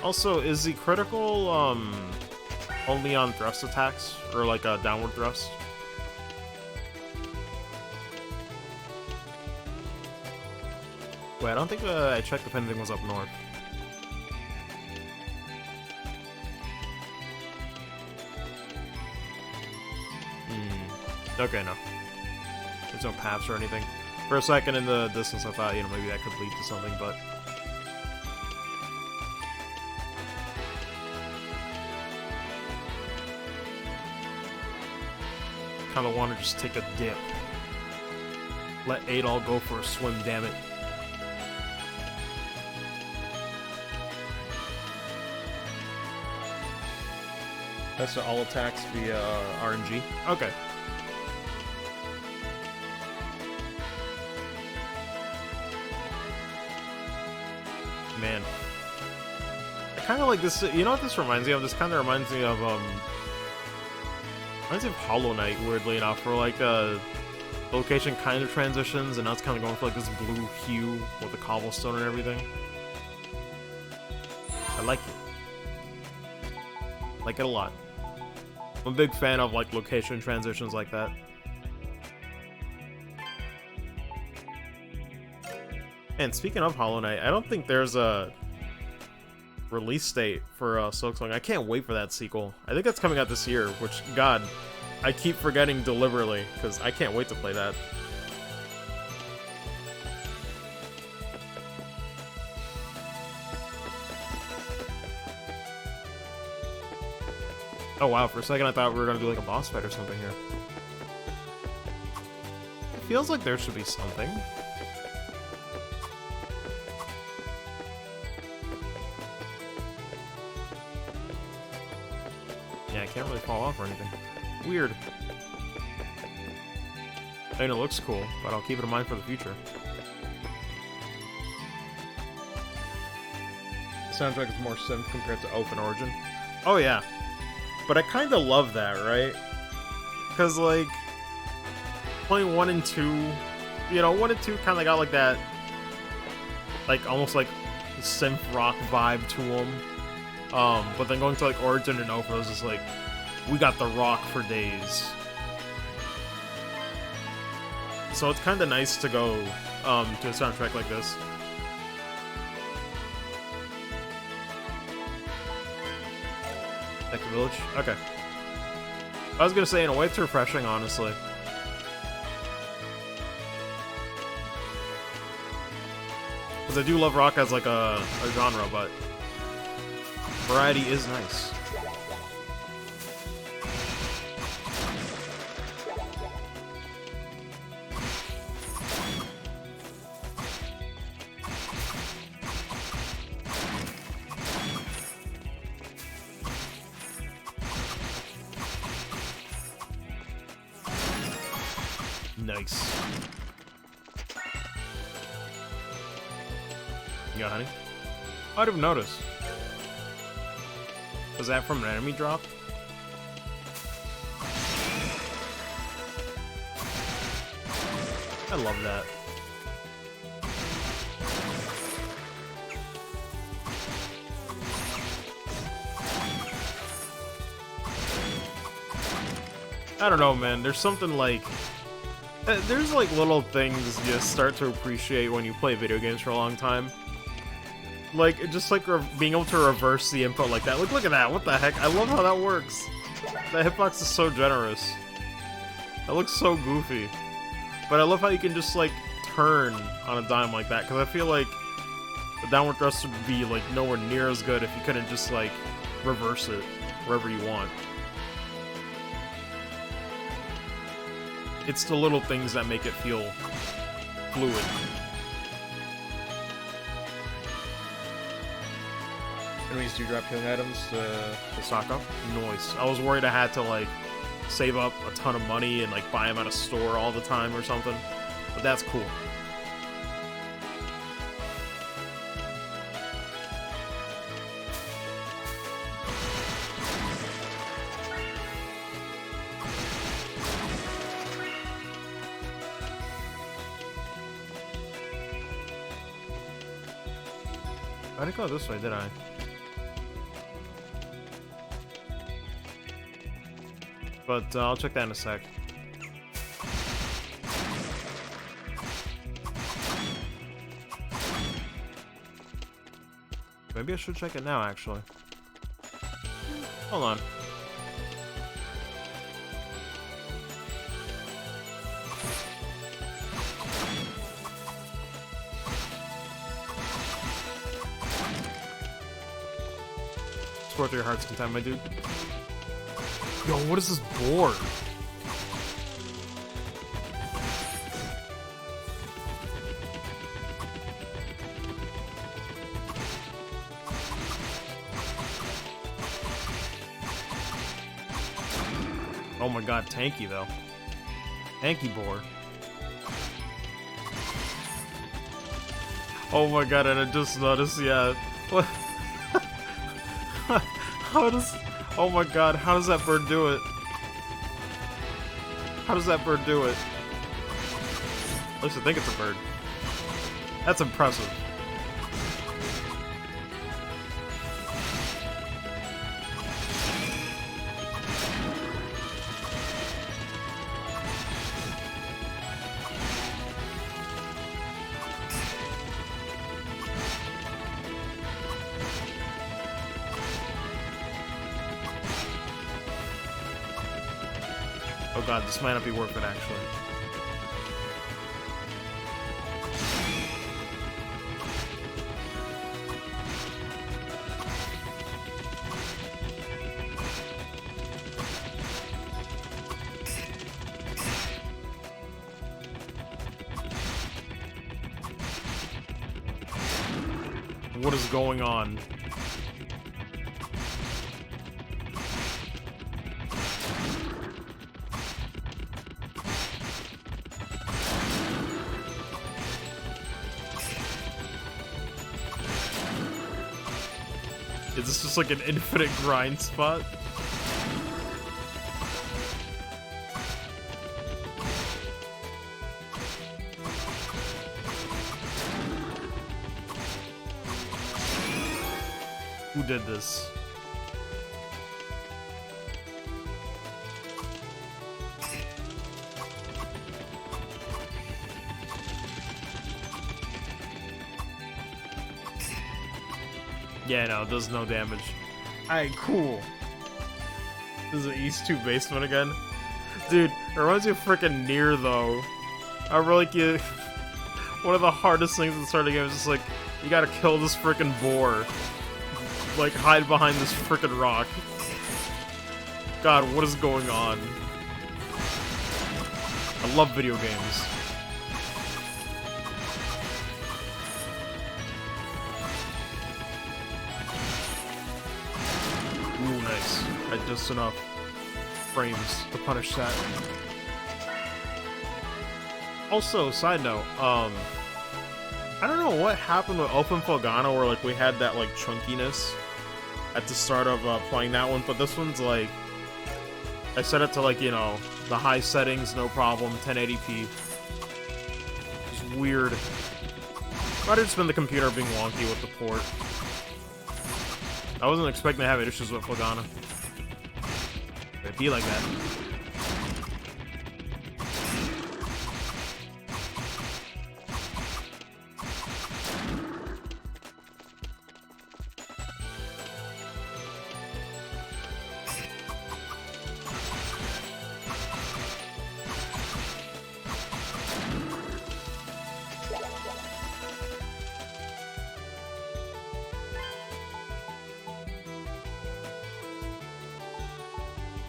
Also, is the critical only on thrust attacks or like a downward thrust? Wait, I don't think I checked if anything was up north. Okay, no. There's no paths or anything. For a second in the distance I thought, you know, maybe that could lead to something, but... Kinda wanna just take a dip. Let Adol go for a swim, damn it. That's all attacks via RNG. Okay. Man. I kind of like this. You know what this reminds me of? This kind of reminds me of Hollow Knight, weirdly enough, where like location kind of transitions, and now it's kind of going for like this blue hue with the cobblestone and everything. I like it. Like it a lot. I'm a big fan of like location transitions like that. And speaking of Hollow Knight, I don't think there's a release date for Silksong. I can't wait for that sequel. I think that's coming out this year, which, God, I keep forgetting deliberately, because I can't wait to play that. Oh wow, for a second I thought we were gonna do like a boss fight or something here. It feels like there should be something. Yeah, I can't really fall off or anything. Weird. I mean, it looks cool, but I'll keep it in mind for the future. The soundtrack is more synth compared to Open Origin. Oh yeah. But I kind of love that, right? Because, like, playing 1 and 2, you know, 1 and 2 kind of got, like, that, like, almost, like, synth rock vibe to them. But then going to, like, Origin and Open, it was just like, we got the rock for days. So it's kind of nice to go to a soundtrack like this. Back to Village? Okay. I was gonna say, in a way, it's refreshing, honestly. Because I do love rock as, like, a genre, but variety is nice. Nice. You got honey? I didn't notice. Was that from an enemy drop? I love that. I don't know, man. There's something like... There's like little things you start to appreciate when you play video games for a long time. Like, just like being able to reverse the input like that. Look at that. What the heck? I love how that works. The hitbox is so generous. That looks so goofy. But I love how you can just, like, turn on a dime like that. Because I feel like the downward thrust would be, like, nowhere near as good if you couldn't just, like, reverse it wherever you want. It's the little things that make it feel fluid. Enemies do drop healing items to stock up. Nice. I was worried I had to, like, save up a ton of money and, like, buy them at a store all the time or something. But that's cool. I didn't go this way, did I? But I'll check that in a sec. Maybe I should check it now, actually. Hold on. Score through your heart's content, my dude. Yo, what is this board? Oh my god, tanky though. Tanky board. Oh my god, and I just noticed, yeah. What? How does... Oh my god, how does that bird do it? How does that bird do it? At least I think it's a bird. That's impressive. Oh god, this might not be worth it, actually. What is going on? Is this just like an infinite grind spot? Who did this? Yeah, no, it does no damage. Alright, cool. This is an East 2 basement again. Dude, it reminds me of frickin' Nier, though. I really like you. One of the hardest things at the start of the game is just like, you gotta kill this frickin' boar. Like, hide behind this frickin' rock. God, what is going on? I love video games. Ooh, nice. Had just enough frames to punish that. Also, side note, I don't know what happened with Open Fogano where, like, we had that, like, chunkiness at the start of playing that one, but this one's, like, I set it to, like, you know, the high settings, no problem, 1080p. It's weird. Might have just been the computer being wonky with the port. I wasn't expecting to have issues with Fogana. It'd be like that.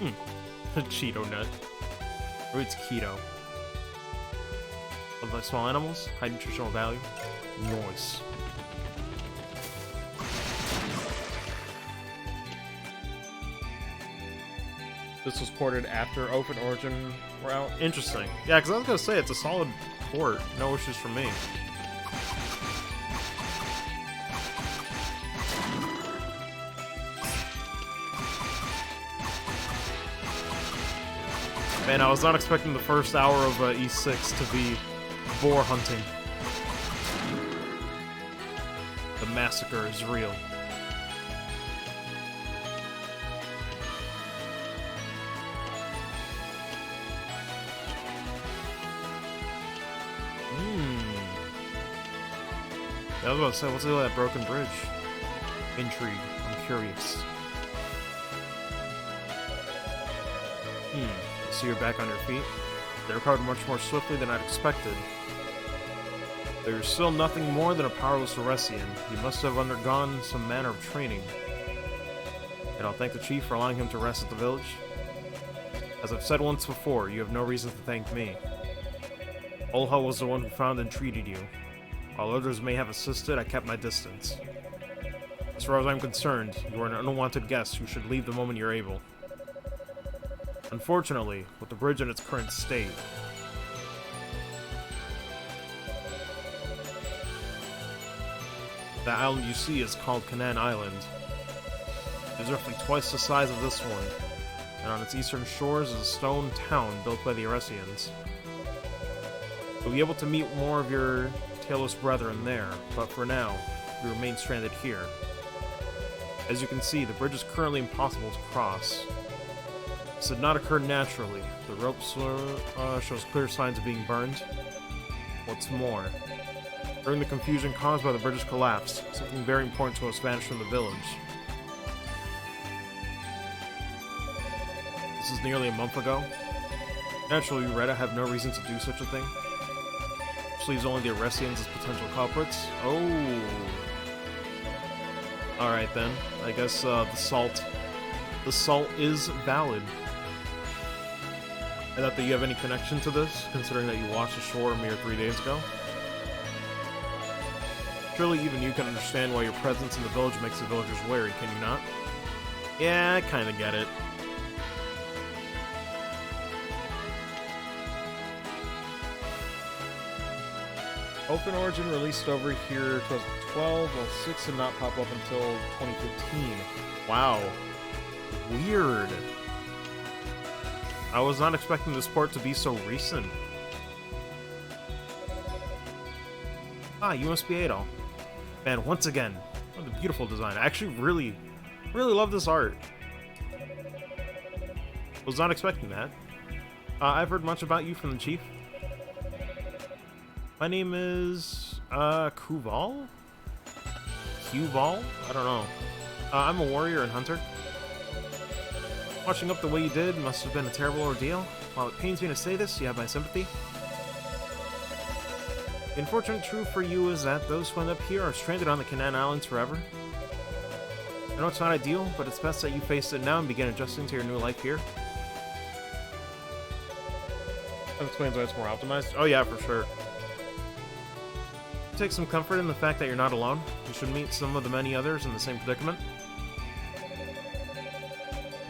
A Cheeto nut. Or it's keto. Love by small animals, high nutritional value. Nice. This was ported after Open Origin were out. Interesting. Yeah, because I was gonna say it's a solid port. No issues for me. Man, I was not expecting the first hour of E6 to be boar hunting. The massacre is real. I was about to say, what's the deal with that broken bridge? Intrigue. I'm curious. So you're back on your feet? They recovered much more swiftly than I'd expected. There's still nothing more than a powerless Eresian. He must have undergone some manner of training. And I'll thank the chief for allowing him to rest at the village. As I've said once before, you have no reason to thank me. Olha was the one who found and treated you. While others may have assisted, I kept my distance. As far as I'm concerned, you are an unwanted guest who should leave the moment you're able. Unfortunately, with the bridge in its current state, the island you see is called Canaan Island. It is roughly twice the size of this one, and on its eastern shores is a stone town built by the Eresians. You'll be able to meet more of your tailless brethren there, but for now, we remain stranded here. As you can see, the bridge is currently impossible to cross. This did not occur naturally. The rope shows clear signs of being burned. What's more, during the confusion caused by the bridge's collapse, something very important to us vanished from the village. This is nearly a month ago. Naturally, Retta have no reason to do such a thing. Which leaves only the Eresians as potential culprits. Oh. Alright then. I guess the salt is valid. I doubt that you have any connection to this, considering that you watched the shore a mere 3 days ago. Surely even you can understand why your presence in the village makes the villagers wary, can you not? Yeah, I kinda get it. Open Origin released over here 2012, while 6 did not pop up until 2015. Wow. Weird. I was not expecting this port to be so recent. Ah, you must be Adol. Man, once again, what a beautiful design. I actually really love this art. Was not expecting that. I've heard much about you from the chief. My name is, Kuval? Q-Ball? I don't know. I'm a warrior and hunter. Watching up the way you did must have been a terrible ordeal. While it pains me to say this, you have my sympathy. The unfortunate truth for you is that those who end up here are stranded on the Canaan Islands forever. I know it's not ideal, but it's best that you face it now and begin adjusting to your new life here. That explains why it's more optimized. Oh yeah, for sure. Take some comfort in the fact that you're not alone. You should meet some of the many others in the same predicament.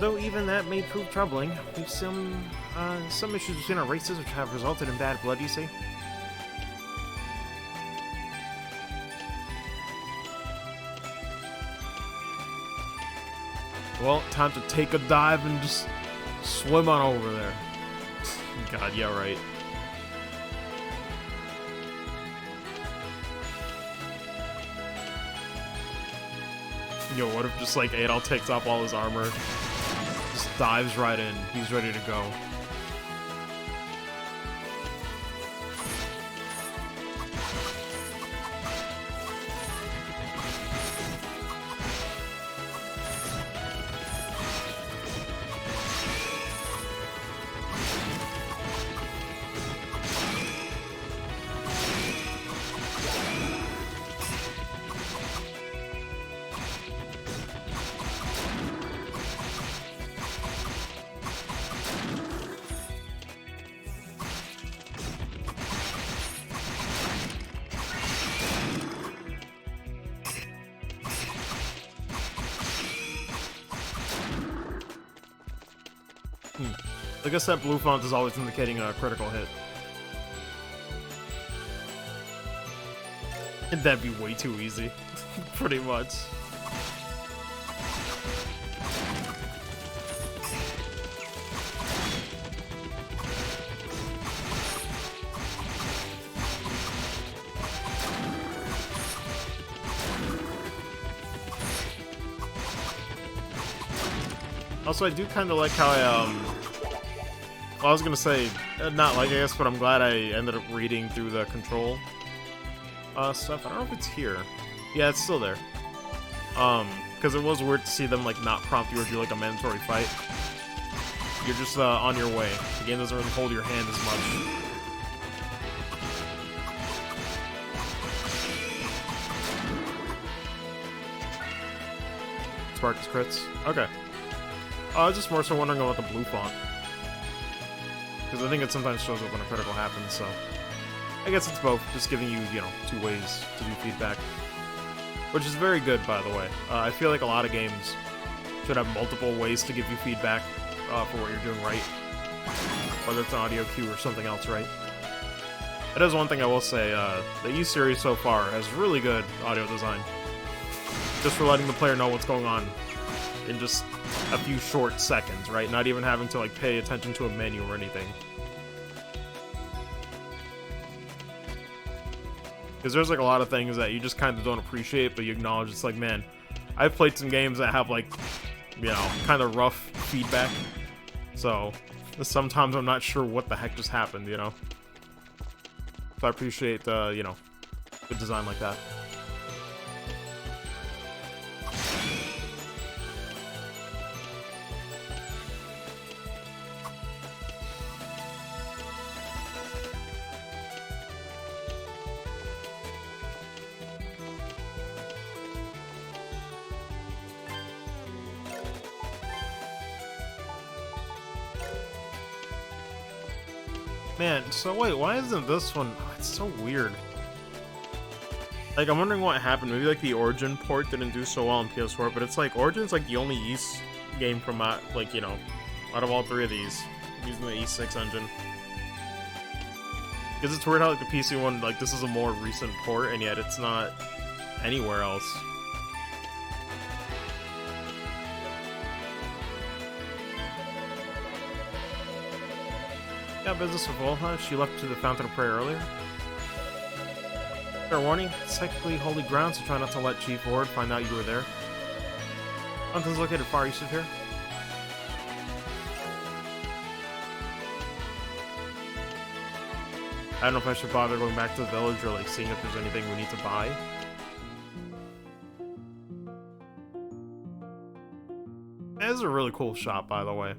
Though even that may prove troubling, we've some issues between our races which have resulted in bad blood, you see. Well, time to take a dive and just swim on over there. God, yeah, right. Yo, what if just like Adol takes off all his armor, just dives right in, he's ready to go. I guess that blue font is always indicating a critical hit. And that'd be way too easy. Pretty much. Also, I do kind of like how well, I was gonna say, not like, I guess, but I'm glad I ended up reading through the control stuff. I don't know if it's here. Yeah, it's still there. Because it was weird to see them, like, not prompt you or do, like, a mandatory fight. You're just on your way. The game doesn't really hold your hand as much. Sparkus crits? Okay. I was just more so wondering about the blue font. Because I think it sometimes shows up when a critical happens, so... I guess it's both, just giving you, you know, two ways to do feedback. Which is very good, by the way. I feel like a lot of games should have multiple ways to give you feedback for what you're doing right. Whether it's an audio cue or something else, right? That is one thing I will say, the E-Series so far has really good audio design. Just for letting the player know what's going on in just a few short seconds, right? Not even having to, like, pay attention to a menu or anything. Because there's, like, a lot of things that you just kind of don't appreciate, but you acknowledge. It's like, man, I've played some games that have, like, you know, kind of rough feedback. So, sometimes I'm not sure what the heck just happened, you know? So I appreciate, you know, good design like that. Man, so wait, why isn't this one... Oh, it's so weird. Like, I'm wondering what happened. Maybe, like, the Origin port didn't do so well on PS4, but it's like, Origin's, like, the only Ys game from, like, you know, out of all three of these, using the E6 engine. Because it's weird how, like, the PC one, like, this is a more recent port, and yet it's not anywhere else. Yeah, business with Volha. She left to the Fountain of Prayer earlier. Fair warning, it's technically holy ground, so try not to let Chief Ward find out you were there. Fountain's located far east of here. I don't know if I should bother going back to the village or, like, seeing if there's anything we need to buy. It is a really cool shop, by the way.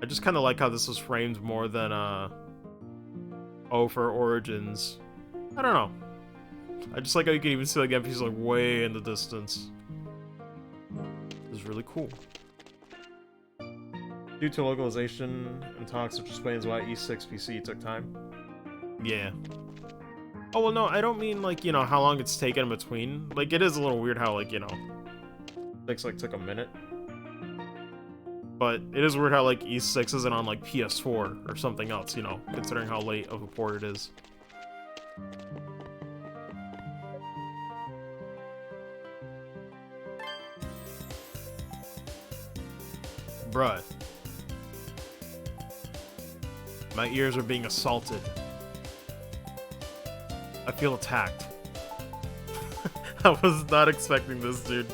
I just kind of like how this is framed more than, oh, for Origins. I don't know. I just like how you can even see, like, NPCs, like, way in the distance. This is really cool. Due to localization and talks, which explains why E6 PC took time. Yeah. Oh, well, no, I don't mean, like, you know, how long it's taken in between. Like, it is a little weird how, like, you know, things, like, took a minute. But it is weird how, like, E6 isn't on, like, PS4 or something else, you know, considering how late of a port it is. Bruh. My ears are being assaulted. I feel attacked. I was not expecting this, dude.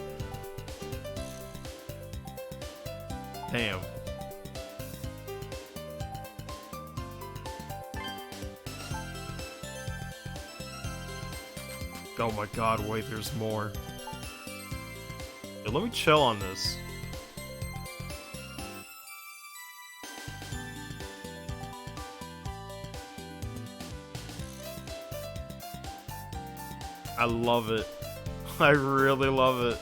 Damn. Oh my god, wait, there's more. Yo, let me chill on this. I love it. I really love it.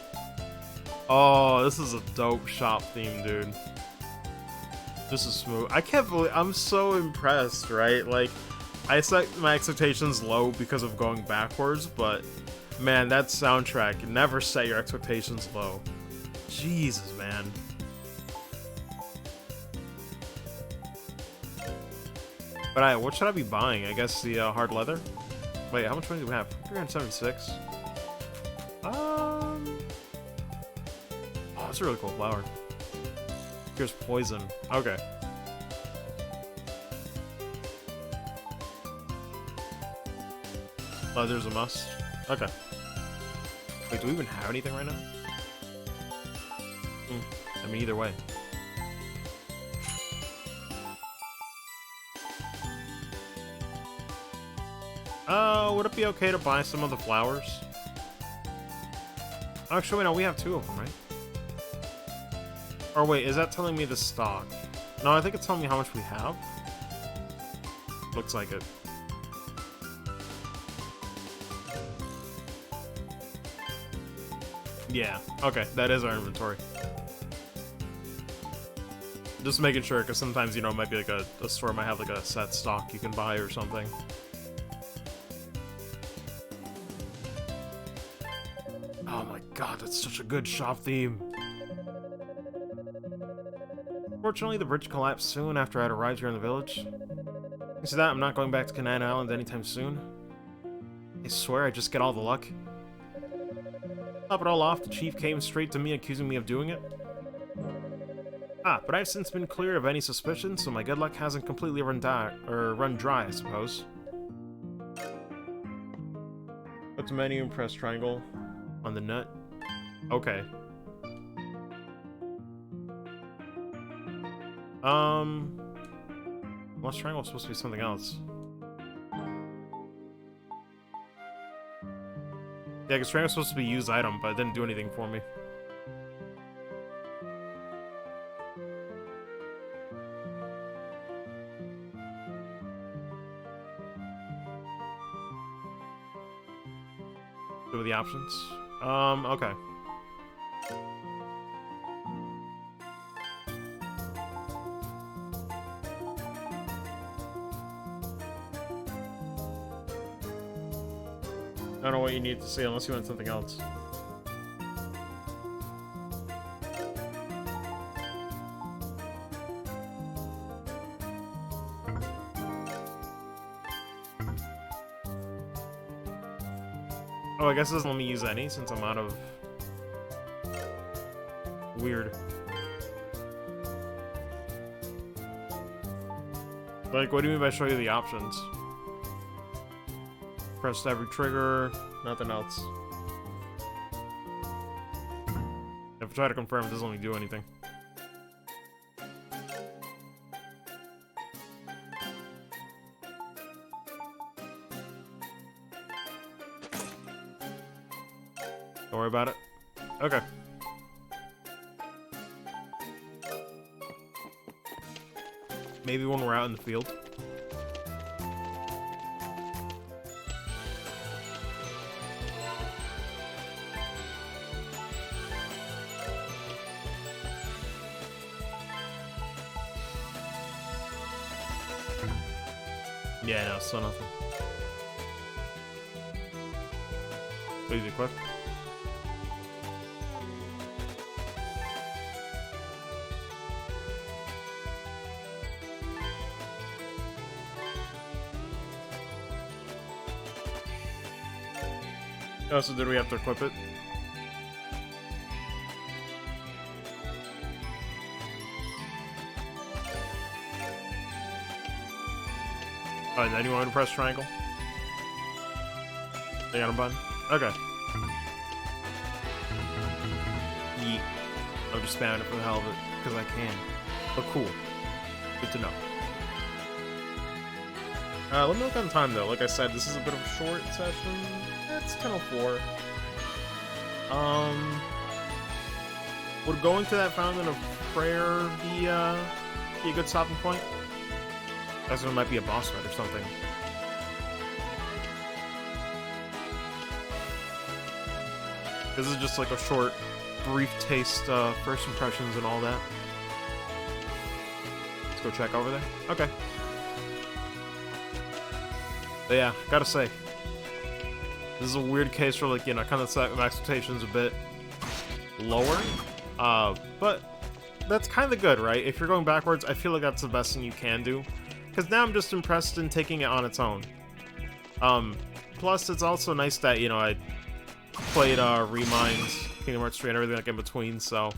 Oh, this is a dope shop theme, dude. This is smooth. I can't believe... I'm so impressed, right? Like, I set my expectations low because of going backwards, but... Man, that soundtrack, never set your expectations low. Jesus, man. But what should I be buying? I guess the hard leather? Wait, how much money do we have? 376. Oh, that's a really cool flower. Here's poison. Okay. Leather's a must. Okay. Wait, do we even have anything right now? I mean, either way. Would it be okay to buy some of the flowers? Actually, no, we have 2 of them, right? Or wait, is that telling me the stock? No, I think it's telling me how much we have. Looks like it. Yeah, okay, that is our inventory. Just making sure, because sometimes, you know, it might be like a store might have like a set stock you can buy or something. Oh my god, that's such a good shop theme. Fortunately, the bridge collapsed soon after I had arrived here in the village. Thanks to that, I'm not going back to Canaan Island anytime soon. I swear I just get all the luck. Top it all off, the chief came straight to me accusing me of doing it. But I've since been cleared of any suspicion, so my good luck hasn't completely run dry, I suppose. Go to menu and press triangle on the nut. Okay. What's triangle supposed to be something else? Yeah, because triangle's supposed to be used item, but it didn't do anything for me. Go with the options. Okay. I don't know what you need to see unless you want something else. Oh, I guess it doesn't let me use any since I'm out of... Weird. Like, what do you mean by show you the options? Pressed every trigger, nothing else. If I try to confirm, it doesn't let me do anything. Don't worry about it. Okay. Maybe when we're out in the field. Yeah, no, still nothing. Please be quick. Oh, so did we have to equip it? Alright, then you want me to press triangle? They got a button? Okay. Yeet. I'm just spamming it for the hell of it, because I can. But cool. Good to know. Let me look on time, though. Like I said, this is a bit of a short session. It's 10:04. Would going to that fountain of prayer be a good stopping point? That's when it might be a boss fight or something. This is just like a short, brief taste, first impressions and all that. Let's go check over there. Okay. But yeah, gotta say, this is a weird case where, like, you know, kind of set my expectations a bit lower. But that's kind of good, right? If you're going backwards, I feel like that's the best thing you can do. Because now I'm just impressed in taking it on its own. Plus, it's also nice that, you know, I played Reminds, Kingdom Hearts 3, and everything like in between, so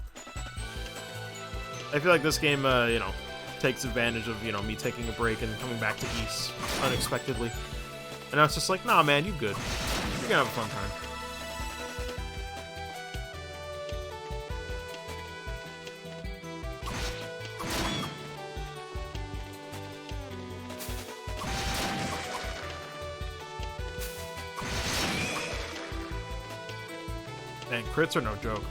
I feel like this game, you know, takes advantage of, you know, me taking a break and coming back to East unexpectedly. And I was just like, nah, man, you good. You're gonna have a fun time. Man, crits are no joke.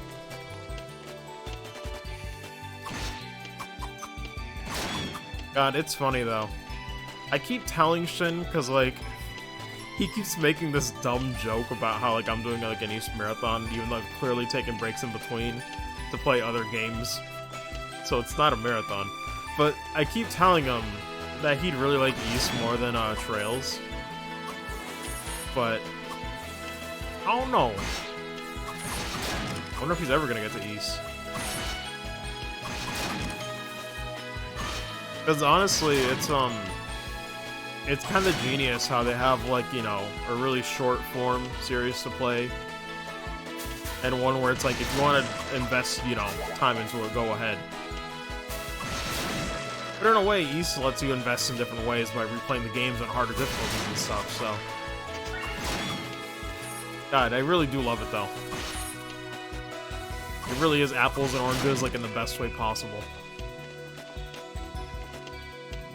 God, it's funny though. I keep telling Shin because like he keeps making this dumb joke about how like I'm doing like an East marathon, even though I've clearly taken breaks in between to play other games. So it's not a marathon. But I keep telling him that he'd really like East more than Trails. But I don't know. I wonder if he's ever gonna get to East. Because honestly, it's kind of genius how they have like, you know, a really short form series to play, and one where it's like if you want to invest, you know, time into it, go ahead. But in a way, East lets you invest in different ways by replaying the games on harder difficulties and stuff. So, God, I really do love it though. It really is apples and oranges, like in the best way possible.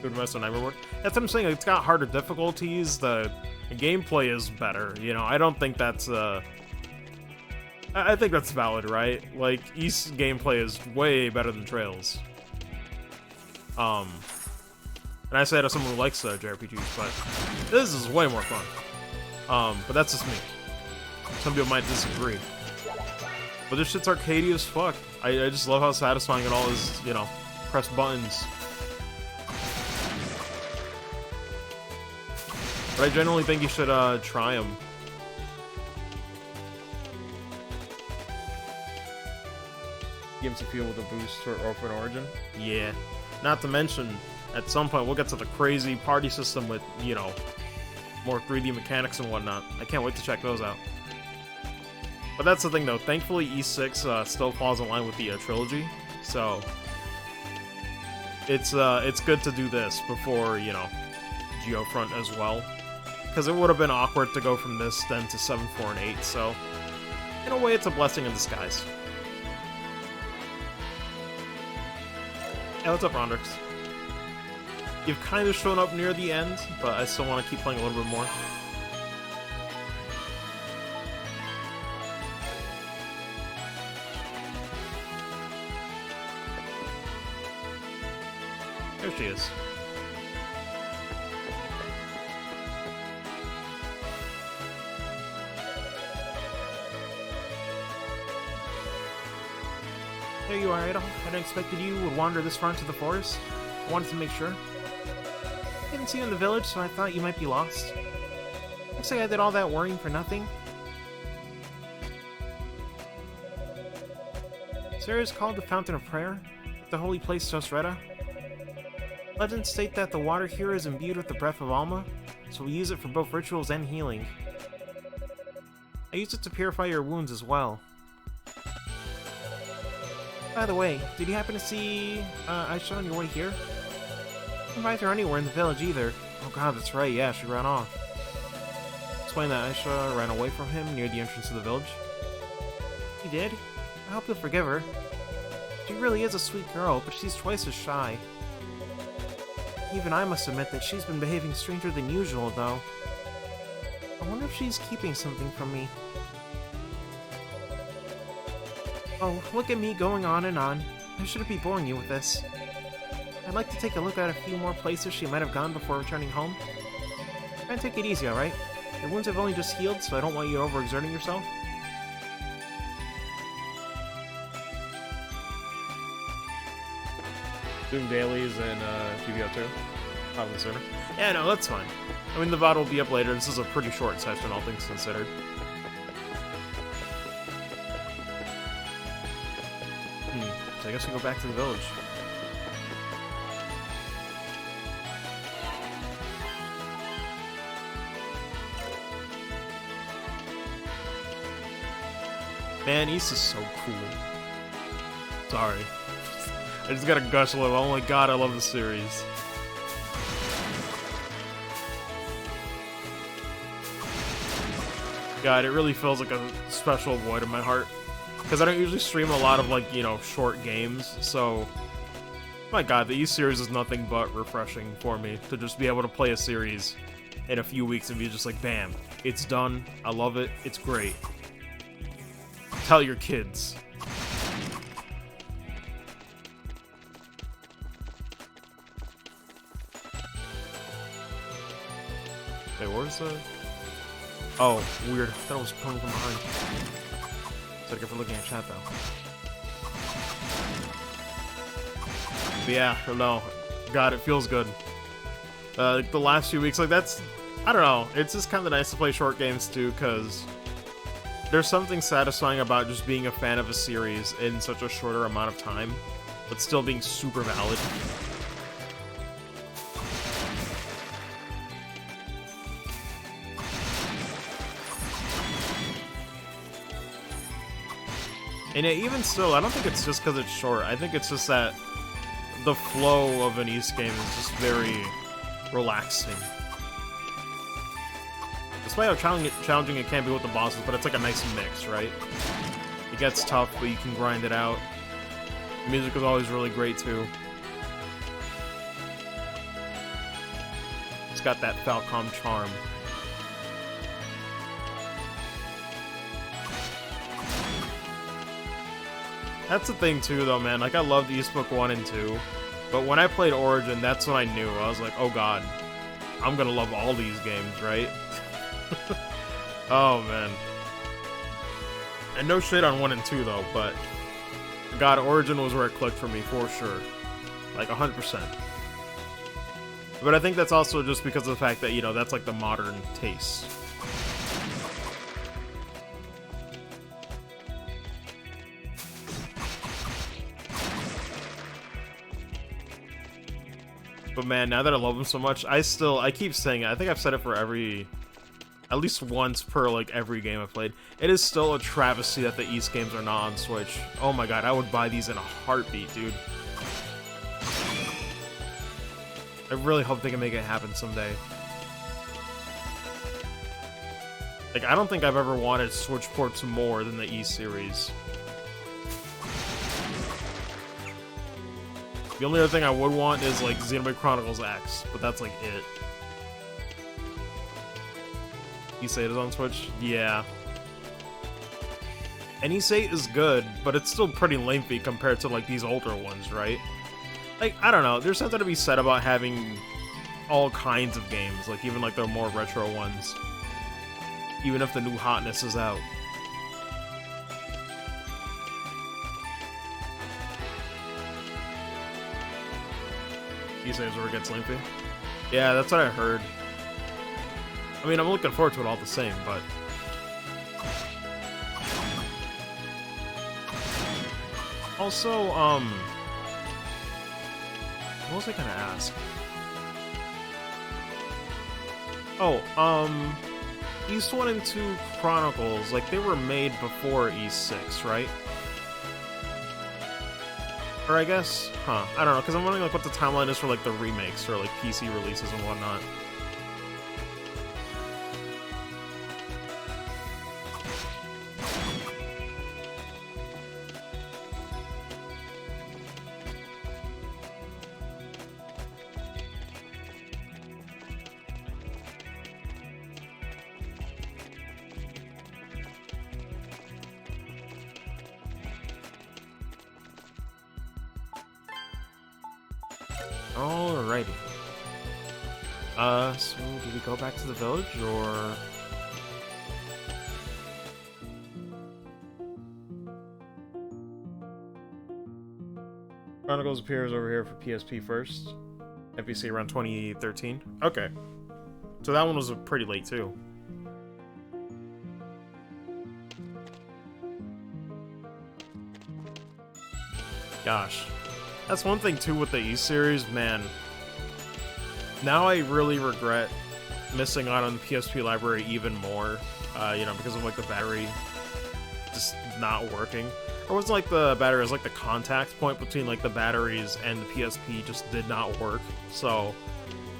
Good West on Everwood. That's what I'm saying. It's got harder difficulties. The gameplay is better. You know, I don't think that's I think that's valid, right? Like East's gameplay is way better than Trails. And I say that as someone who likes JRPGs, but this is way more fun. But that's just me. Some people might disagree. But this shit's arcadey as fuck. I just love how satisfying it all is, you know, press buttons. But I generally think you should try them. Gives a feel with a boost for Orphan Origin. Yeah. Not to mention, at some point we'll get to the crazy party system with, you know, more 3D mechanics and whatnot. I can't wait to check those out. But that's the thing though, thankfully E6 still falls in line with the trilogy, so it's good to do this before, you know, Geofront as well. Because it would have been awkward to go from this then to 7, 4, and 8, so in a way it's a blessing in disguise. Hey, what's up, Rondrix? You've kind of shown up near the end, but I still want to keep playing a little bit more. There she is. There you are, Idol. I hadn't expected you would wander this far into the forest. I wanted to make sure. I didn't see you in the village, so I thought you might be lost. Looks like I did all that worrying for nothing. This area is called the Fountain of Prayer, the holy place to Retta. Legends state that the water here is imbued with the breath of Alma, so we use it for both rituals and healing. I use it to purify your wounds as well. By the way, did you happen to see Aisha on your way here? I didn't find her anywhere in the village either. Oh god, that's right, yeah, she ran off. Explain that Aisha ran away from him near the entrance to the village. He did? I hope you'll forgive her. She really is a sweet girl, but she's twice as shy. Even I must admit that she's been behaving stranger than usual, though. I wonder if she's keeping something from me. Oh, look at me going on and on. I shouldn't be boring you with this. I'd like to take a look at a few more places she might have gone before returning home. Try and take it easy, alright? Your wounds have only just healed, so I don't want you overexerting yourself. Doing dailies and GBO 2. Probably sooner. Yeah, no, that's fine. I mean, the VOD will be up later. This is a pretty short session, all things considered. So I guess we go back to the village. Man, East is so cool. Sorry. I just gotta gush a little. Oh my god, I love the series. God, it really feels like a special void in my heart. Because I don't usually stream a lot of, like, you know, short games, so... My god, the East series is nothing but refreshing for me, to just be able to play a series in a few weeks and be just like, bam, it's done, I love it, it's great. Tell your kids. Wait, where's the... Oh, weird. I thought it was coming from behind. So good for looking at chat, though. But yeah, no. God, it feels good. The last few weeks, like, that's... I don't know. It's just kind of nice to play short games, too, because... There's something satisfying about just being a fan of a series in such a shorter amount of time, but still being super valid. And even still, I don't think it's just because it's short. I think it's just that the flow of an East game is just very relaxing. Despite how challenging it can be with the bosses, but it's like a nice mix, right? It gets tough, but you can grind it out. The music is always really great, too. It's got that Falcom charm. That's the thing, too, though, man. Like, I loved East Book 1 and 2, but when I played Origin, that's when I knew. I was like, oh god, I'm gonna love all these games, right? Oh, man. And no shit on 1 and 2, though, but... God, Origin was where it clicked for me, for sure. Like, 100%. But I think that's also just because of the fact that, you know, that's like the modern taste. But man, now that I love them so much, I keep saying it. I think I've said it for at least once per, like, every game I've played. It is still a travesty that the East games are not on Switch. Oh my god, I would buy these in a heartbeat, dude. I really hope they can make it happen someday. Like, I don't think I've ever wanted Switch ports more than the East series. The only other thing I would want is, like, Xenoblade Chronicles X, but that's, like, it. Ys 8 is on Switch? Yeah. And Ys 8 is good, but it's still pretty lengthy compared to, like, these older ones, right? Like, I don't know, there's something to be said about having all kinds of games, like, even, like, the more retro ones. Even if the new hotness is out. Ys 8 is where it gets lengthy? Yeah, that's what I heard. I mean, I'm looking forward to it all the same, but... Also, what was I gonna ask? Oh, East 1 and 2 Chronicles, like, they were made before East 6, right? Or I guess, I don't know, because I'm wondering, like, what the timeline is for, like, the remakes, or, like, PC releases and whatnot. Alrighty. So do we go back to the village, or... Chronicles appears over here for PSP first. NPC around 2013. Okay. So that one was pretty late, too. Gosh. That's one thing, too, with the East series, man. Now I really regret missing out on the PSP library even more, you know, because of, like, the battery just not working. Or wasn't like the battery, it was like the contact point between like the batteries and the PSP just did not work. So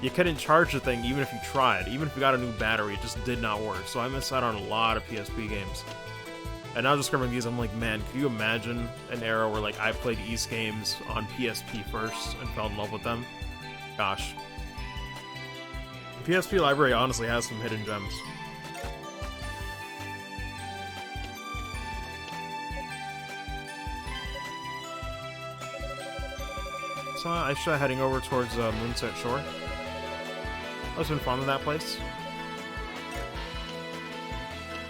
you couldn't charge the thing even if you tried. Even if you got a new battery, it just did not work. So I missed out on a lot of PSP games. And now discovering these, I'm like, man, could you imagine an era where like I played Ys games on PSP first and fell in love with them? Gosh. The PSP library honestly has some hidden gems. So I should heading over towards Moonset Shore. I've been fond of that place.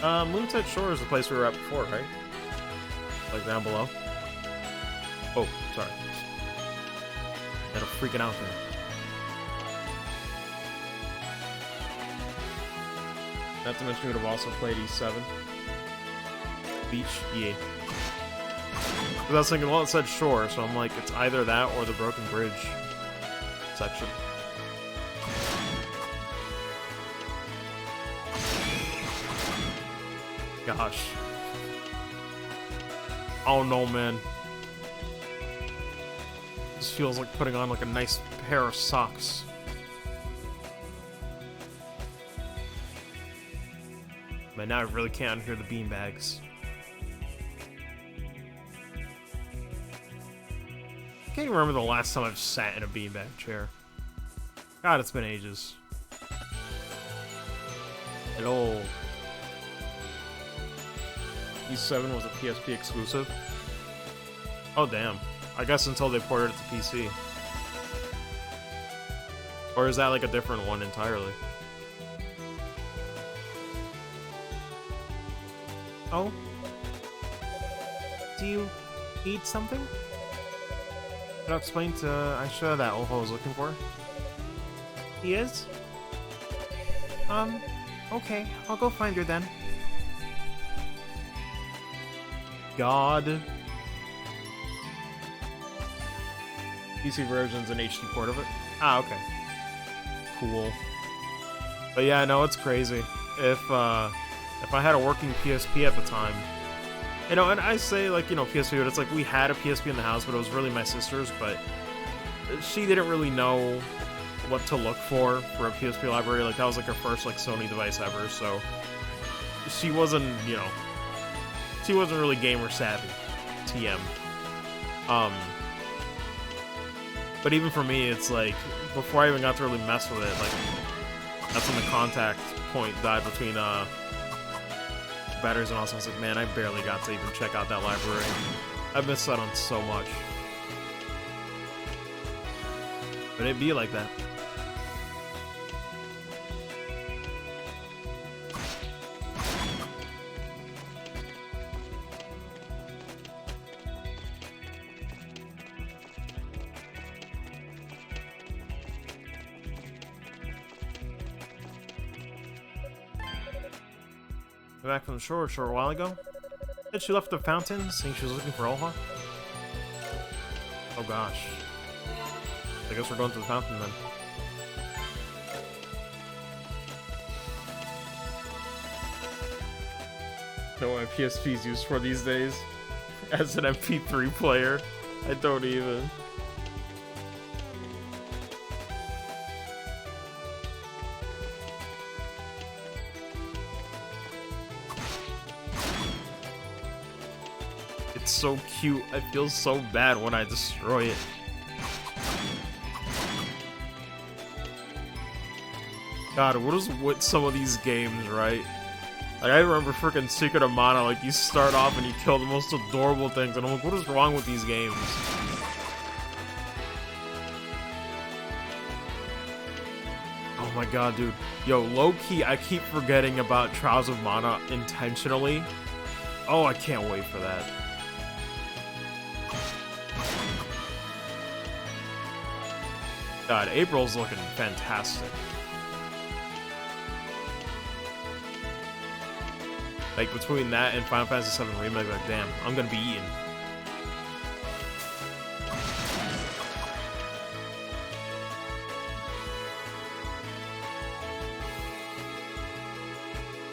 Moonset Shore is the place we were at before, right? Like down below. Oh, sorry. Got a freaking out there. Not to mention we would have also played E7. Beach, yeah. Because I was thinking, well, it said shore, so I'm like, it's either that or the Broken Bridge section. Gosh. Oh no, man. This feels like putting on like a nice pair of socks. Man, now I really can't unhear the beanbags. I can't even remember the last time I've sat in a beanbag chair. God, it's been ages. Hello. E7 was a PSP exclusive. Oh, damn. I guess until they ported it to PC. Or is that like a different one entirely? Oh? Do you need something? I'll explain to Aisha that Oho was looking for. He is? Okay, I'll go find her then. God. PC version's an HD port of it. Ah, okay. Cool. But yeah, no, it's crazy. If I had a working PSP at the time, you know, and I say like, you know, PSP, but it's like we had a PSP in the house, but it was really my sister's, but she didn't really know what to look for a PSP library. Like that was like her first like Sony device ever, so she wasn't, you know, she wasn't really gamer savvy. TM. But even for me, it's like before I even got to really mess with it, like that's when the contact point died between batteries and all. So I was like, man, I barely got to even check out that library. I missed out on so much. But it'd be like that. Back from the shore a short while ago. Then she left the fountain, saying she was looking for Olha. Oh gosh. I guess we're going to the fountain then. Know what my PSP's used for these days? As an MP3 player. I don't even. It's so cute. I feel so bad when I destroy it. God, what is with some of these games, right? Like, I remember freaking Secret of Mana, like, you start off and you kill the most adorable things, and I'm like, what is wrong with these games? Oh my god, dude. Yo, low-key, I keep forgetting about Trials of Mana intentionally. Oh, I can't wait for that. God, April's looking fantastic. Like, between that and Final Fantasy VII Remake, like, damn, I'm gonna be eating.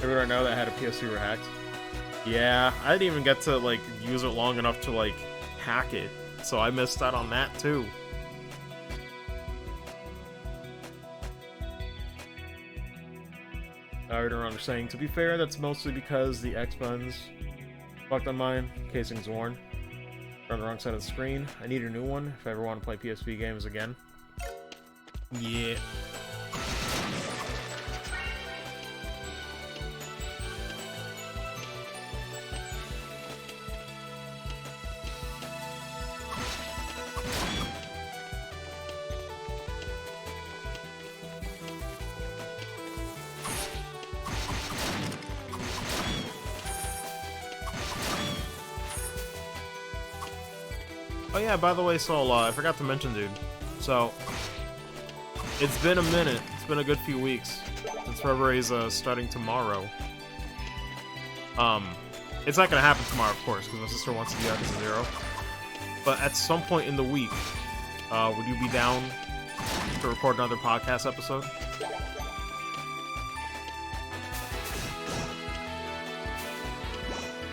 Everyone I know that had a PS3 were hacked. Yeah, I didn't even get to, like, use it long enough to, like, hack it. So I missed out on that, too. Everyone are saying, to be fair, that's mostly because the X-Buns fucked on mine. Casing's worn. On the wrong side of the screen. I need a new one if I ever want to play PSP games again. Yeah. Oh yeah, by the way, Soul, I forgot to mention, dude. So, it's been a minute. It's been a good few weeks since February's starting tomorrow. It's not gonna happen tomorrow, of course, because my sister wants to do Yakuza 0. But at some point in the week, would you be down to record another podcast episode?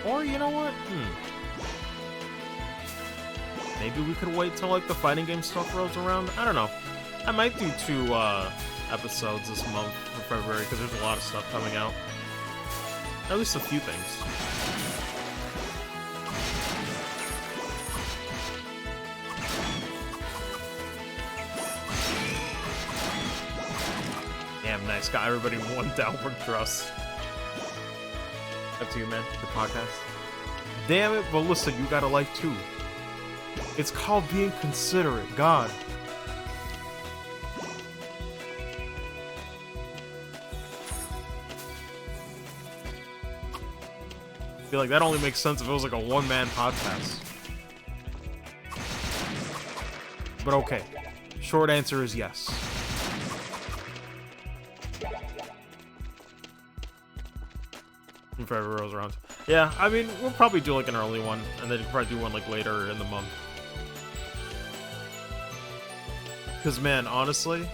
Or, you know what? Maybe we could wait till, like, the fighting game stuff rolls around? I don't know. I might do 2 episodes this month for February, because there's a lot of stuff coming out. At least a few things. Damn, nice. Got everybody in one downward thrust. Up to you, man. Your podcast. Damn it, but listen, you got a life too. It's called being considerate. God. I feel like that only makes sense if it was like a one-man podcast. But okay. Short answer is yes. If ever rolls around. Yeah, I mean, we'll probably do like an early one, and then probably do one like later in the month. Because, man, honestly,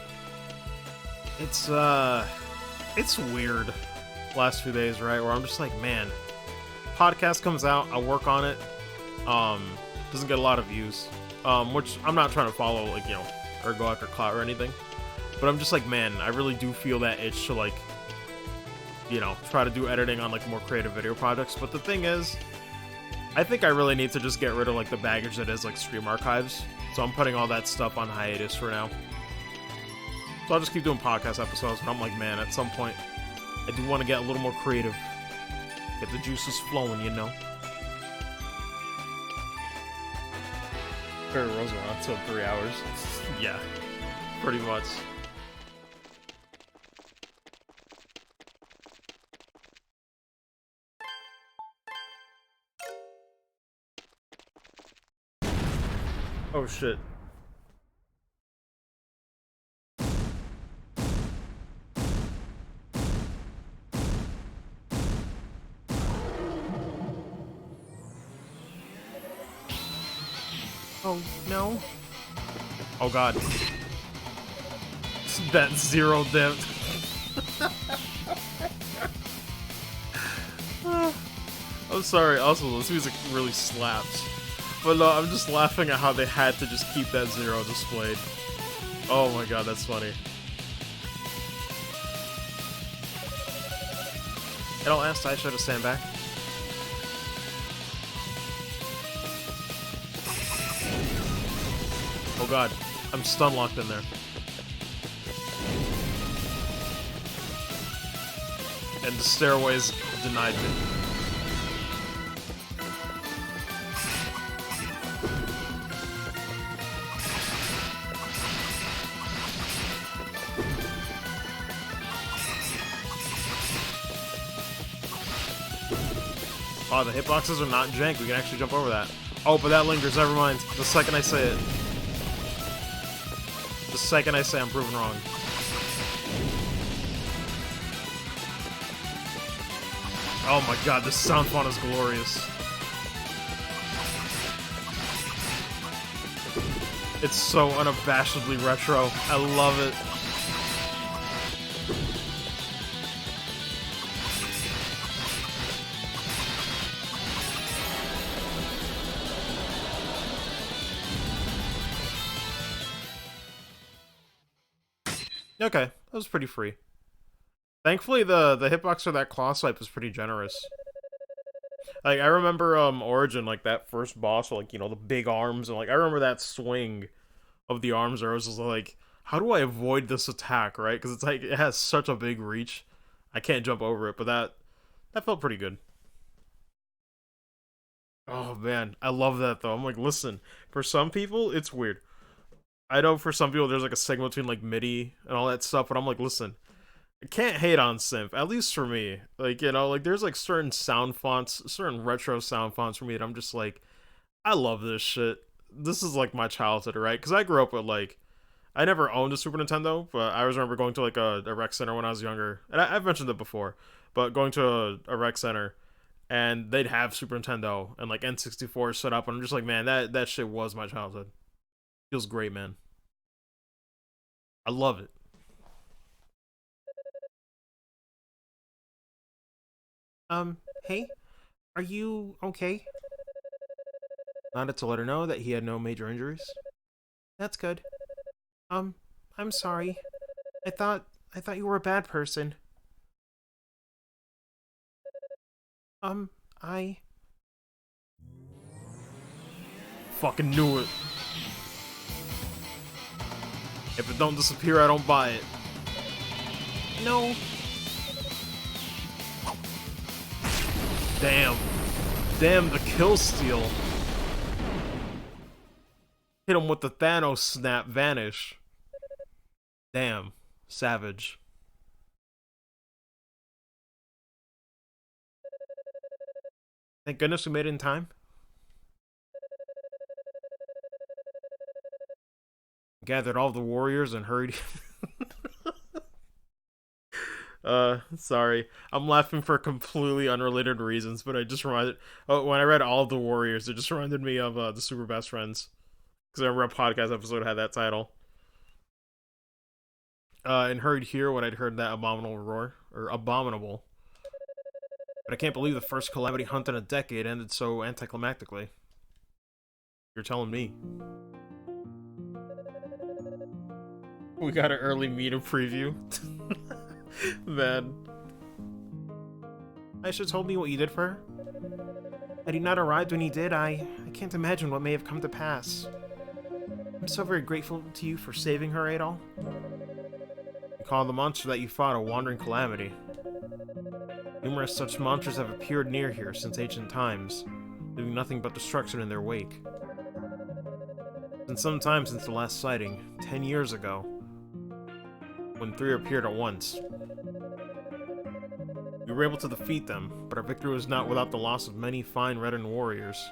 it's weird last few days, right? Where I'm just like, man, podcast comes out, I work on it, doesn't get a lot of views, which I'm not trying to follow, like, you know, or go after clout or anything, but I'm just like, man, I really do feel that itch to, like, you know, try to do editing on, like, more creative video projects. But the thing is, I think I really need to just get rid of, like, the baggage that is, like, stream archives. So I'm putting all that stuff on hiatus for now. So I'll just keep doing podcast episodes, but I'm like, man, at some point, I do want to get a little more creative. Get the juices flowing, you know? Barry rolls around until 3 hours. Yeah, pretty much. Oh shit. Oh no. Oh god. That zero depth. I'm sorry, also this music really slaps. But no, I'm just laughing at how they had to just keep that zero displayed. Oh my god, that's funny. It'll ask Aisha to stand back. Oh god, I'm stun locked in there. And the stairways denied me. Oh, the hitboxes are not jank. We can actually jump over that. Oh, but that lingers. Never mind. The second I say it. The second I say I'm proven wrong. Oh my god, this sound font is glorious. It's so unabashedly retro. I love it. Okay, that was pretty free. Thankfully, the hitbox for that claw swipe was pretty generous. Like, I remember, Origin, like, that first boss, with, like, you know, the big arms, and, like, I remember that swing of the arms where I was just like, how do I avoid this attack, right? Because it's like, it has such a big reach. I can't jump over it, but that felt pretty good. Oh, man, I love that, though. I'm like, listen, for some people, it's weird. I know for some people, there's, like, a segment between, like, MIDI and all that stuff, but I'm like, listen, can't hate on synth, at least for me. Like, you know, like there's like certain sound fonts, certain retro sound fonts for me that I'm just like, I love this shit. This is like my childhood, right? Because I grew up with like, I never owned a Super Nintendo, but I always remember going to like a rec center when I was younger, and I've mentioned it before, but going to a rec center and they'd have Super Nintendo and like N64 set up, and I'm just like, man, that shit was my childhood. Feels great, man. I love it. Hey, are you okay? Nodded to let her know that he had no major injuries. That's good. Um, I'm sorry. I thought you were a bad person. Um, I Fucking knew it. If it don't disappear, I don't buy it. no. Damn. Damn, the kill steal. Hit him with the Thanos snap, vanish. Damn. Savage. Thank goodness we made it in time. Gathered all the warriors and hurried. Sorry. I'm laughing for completely unrelated reasons, but I just reminded. Oh, when I read all of the warriors, it just reminded me of the Super Best Friends. Because I remember a podcast episode had that title. And heard here what I'd heard that abominable roar. Or abominable. But I can't believe the first Calamity Hunt in a decade ended so anticlimactically. You're telling me. We got an early meter preview. Man. Aisha told me what you did for her. Had he not arrived when he did, I can't imagine what may have come to pass. I'm so very grateful to you for saving her, Adol. You call the monster that you fought a wandering calamity. Numerous such monsters have appeared near here since ancient times, leaving nothing but destruction in their wake. It's been some time since the last sighting, 10 years ago, when 3 appeared at once. We were able to defeat them, but our victory was not without the loss of many fine Redden warriors.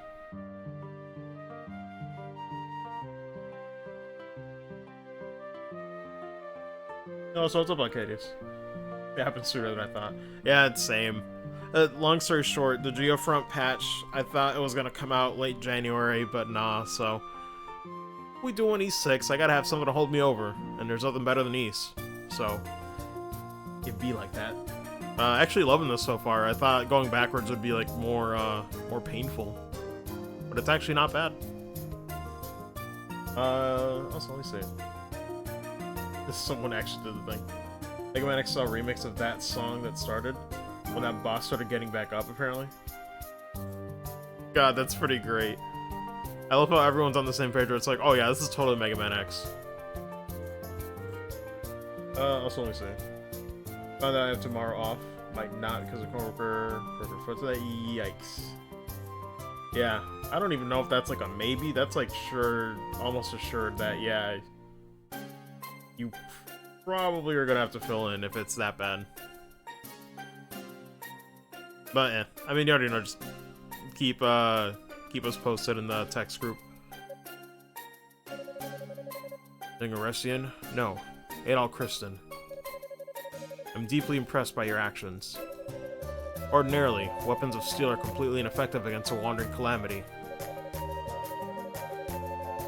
Oh, so what's up, Arcadius? It happened sooner than I thought. Yeah, it's same. Long story short, the Geofront patch, I thought it was gonna come out late January, but nah, so... We do an E6, I gotta have something to hold me over, and there's nothing better than East. So, it be like that. Actually loving this so far. I thought going backwards would be like more painful. But it's actually not bad. Also, let me see. This someone actually did the thing. Mega Man XL remix of that song that started when that boss started getting back up, apparently. God, that's pretty great. I love how everyone's on the same page where it's like, oh yeah, this is totally Mega Man X. Also, let me see. Found out I have tomorrow off. Might not because of coworker foot today. Yikes. Yeah, I don't even know if that's like a maybe. That's like sure, almost assured that, yeah, you probably are gonna have to fill in if it's that bad. But yeah, I mean, you already know, just keep us posted in the text group. Dingaressian? No. Adol Kristen. I'm deeply impressed by your actions. Ordinarily, weapons of steel are completely ineffective against a wandering calamity.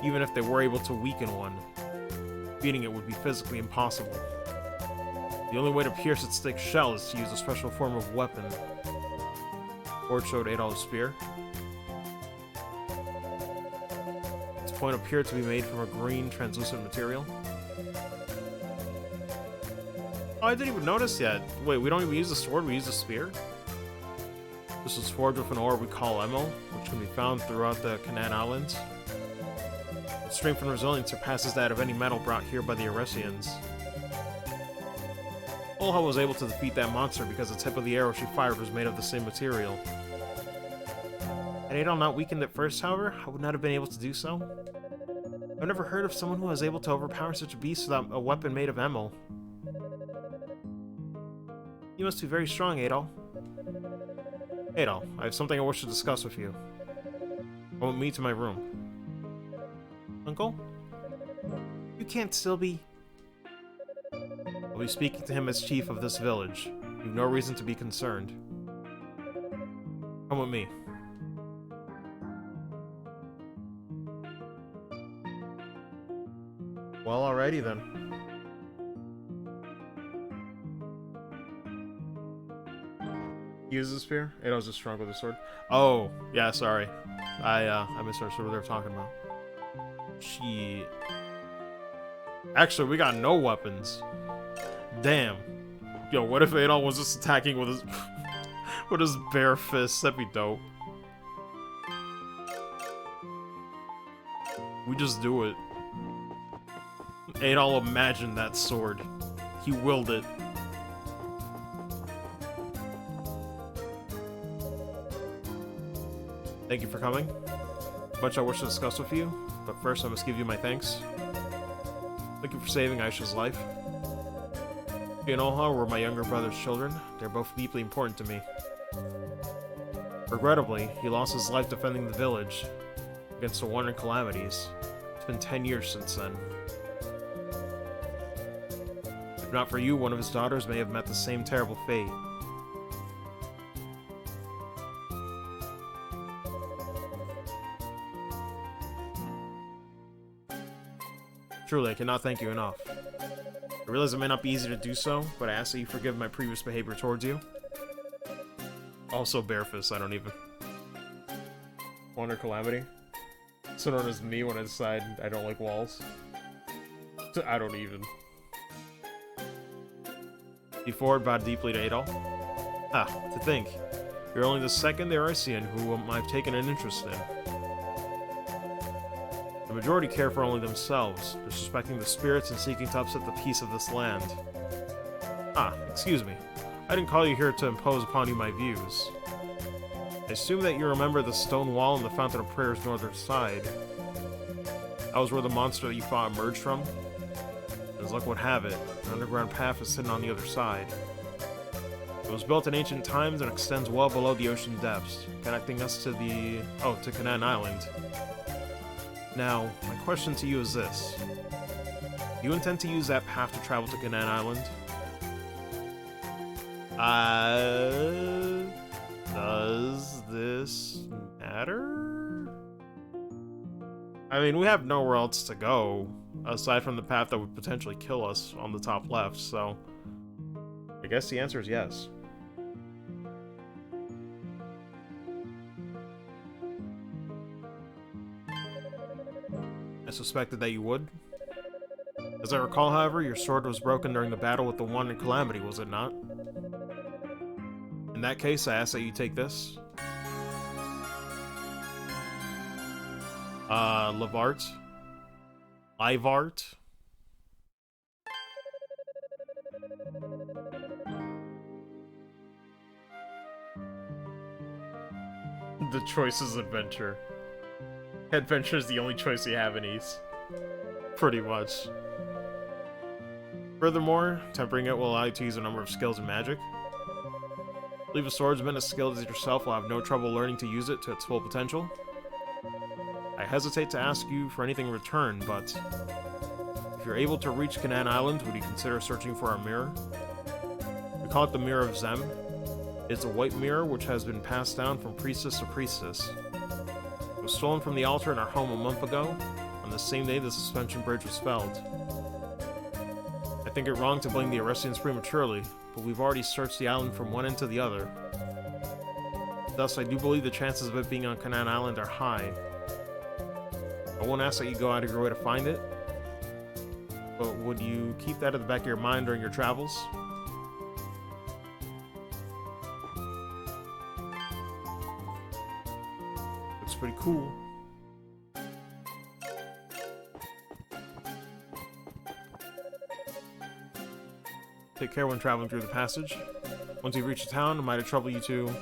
Even if they were able to weaken one, beating it would be physically impossible. The only way to pierce its thick shell is to use a special form of weapon. Ford showed Adol's spear. Its point appeared to be made from a green, translucent material. Oh, I didn't even notice yet. Wait, we don't even use the sword, we use the spear? This was forged with an ore we call emerald, which can be found throughout the Canaan Islands. Its strength and resilience surpasses that of any metal brought here by the Eresians. Olha was able to defeat that monster because the tip of the arrow she fired was made of the same material. Had Adol not weakened at first, however, I would not have been able to do so. I've never heard of someone who was able to overpower such a beast without a weapon made of emerald. You must be very strong, Adol. Adol, I have something I wish to discuss with you. Come with me to my room. Uncle? You can't still be... I'll be speaking to him as chief of this village. You've no reason to be concerned. Come with me. Well, alrighty then. Use the spear? Adol's just strong with the sword. Oh, yeah, sorry. I misunderstood what they were talking about. Shit. Actually, we got no weapons. Damn. Yo, what if Adol was just attacking with his with his bare fists? That'd be dope. We just do it. Adol imagined that sword. He willed it. Thank you for coming. Much I wish to discuss with you, but first I must give you my thanks. Thank you for saving Aisha's life. She and Olha were my younger brother's children. They're both deeply important to me. Regrettably, he lost his life defending the village against the wandering calamities. It's been 10 years since then. If not for you, one of his daughters may have met the same terrible fate. Truly, I cannot thank you enough. I realize it may not be easy to do so, but I ask that you forgive my previous behavior towards you. Also, Barefist, I don't even. Wonder Calamity. So known as me when I decide I don't like walls. I don't even. Before, bowed deeply to Adol. Ah, to think. You're only the second Eresian who I've taken an interest in. The majority care for only themselves, disrespecting the spirits and seeking to upset the peace of this land. Ah, excuse me. I didn't call you here to impose upon you my views. I assume that you remember the stone wall and the Fountain of Prayer's northern side. That was where the monster that you fought emerged from. As luck would have it, an underground path is hidden on the other side. It was built in ancient times and extends well below the ocean depths, connecting us to to Canaan Island. Now, my question to you is this. Do you intend to use that path to travel to Canaan Island? Does this matter? I mean, we have nowhere else to go, aside from the path that would potentially kill us on the top left, so... I guess the answer is yes. I suspected that you would. As I recall, however, your sword was broken during the battle with the Wandering Calamity, was it not? In that case, I ask that you take this. Livart. Livart. The choice is adventure. Adventure is the only choice you have in East. Pretty much. Furthermore, tempering it will allow you to use a number of skills in magic. I believe a swordsman as skilled as yourself will have no trouble learning to use it to its full potential. I hesitate to ask you for anything in return, but if you're able to reach Canaan Island, would you consider searching for our mirror? We call it the Mirror of Zem. It's a white mirror which has been passed down from priestess to priestess. It was stolen from the altar in our home a month ago, on the same day the suspension bridge was felled. I think it wrong to blame the Eresians prematurely, but we've already searched the island from one end to the other. Thus, I do believe the chances of it being on Canaan Island are high. I won't ask that you go out of your way to find it, but would you keep that at the back of your mind during your travels? pretty cool. Take care when traveling through the passage. Once you reach the town, it might have trouble you to...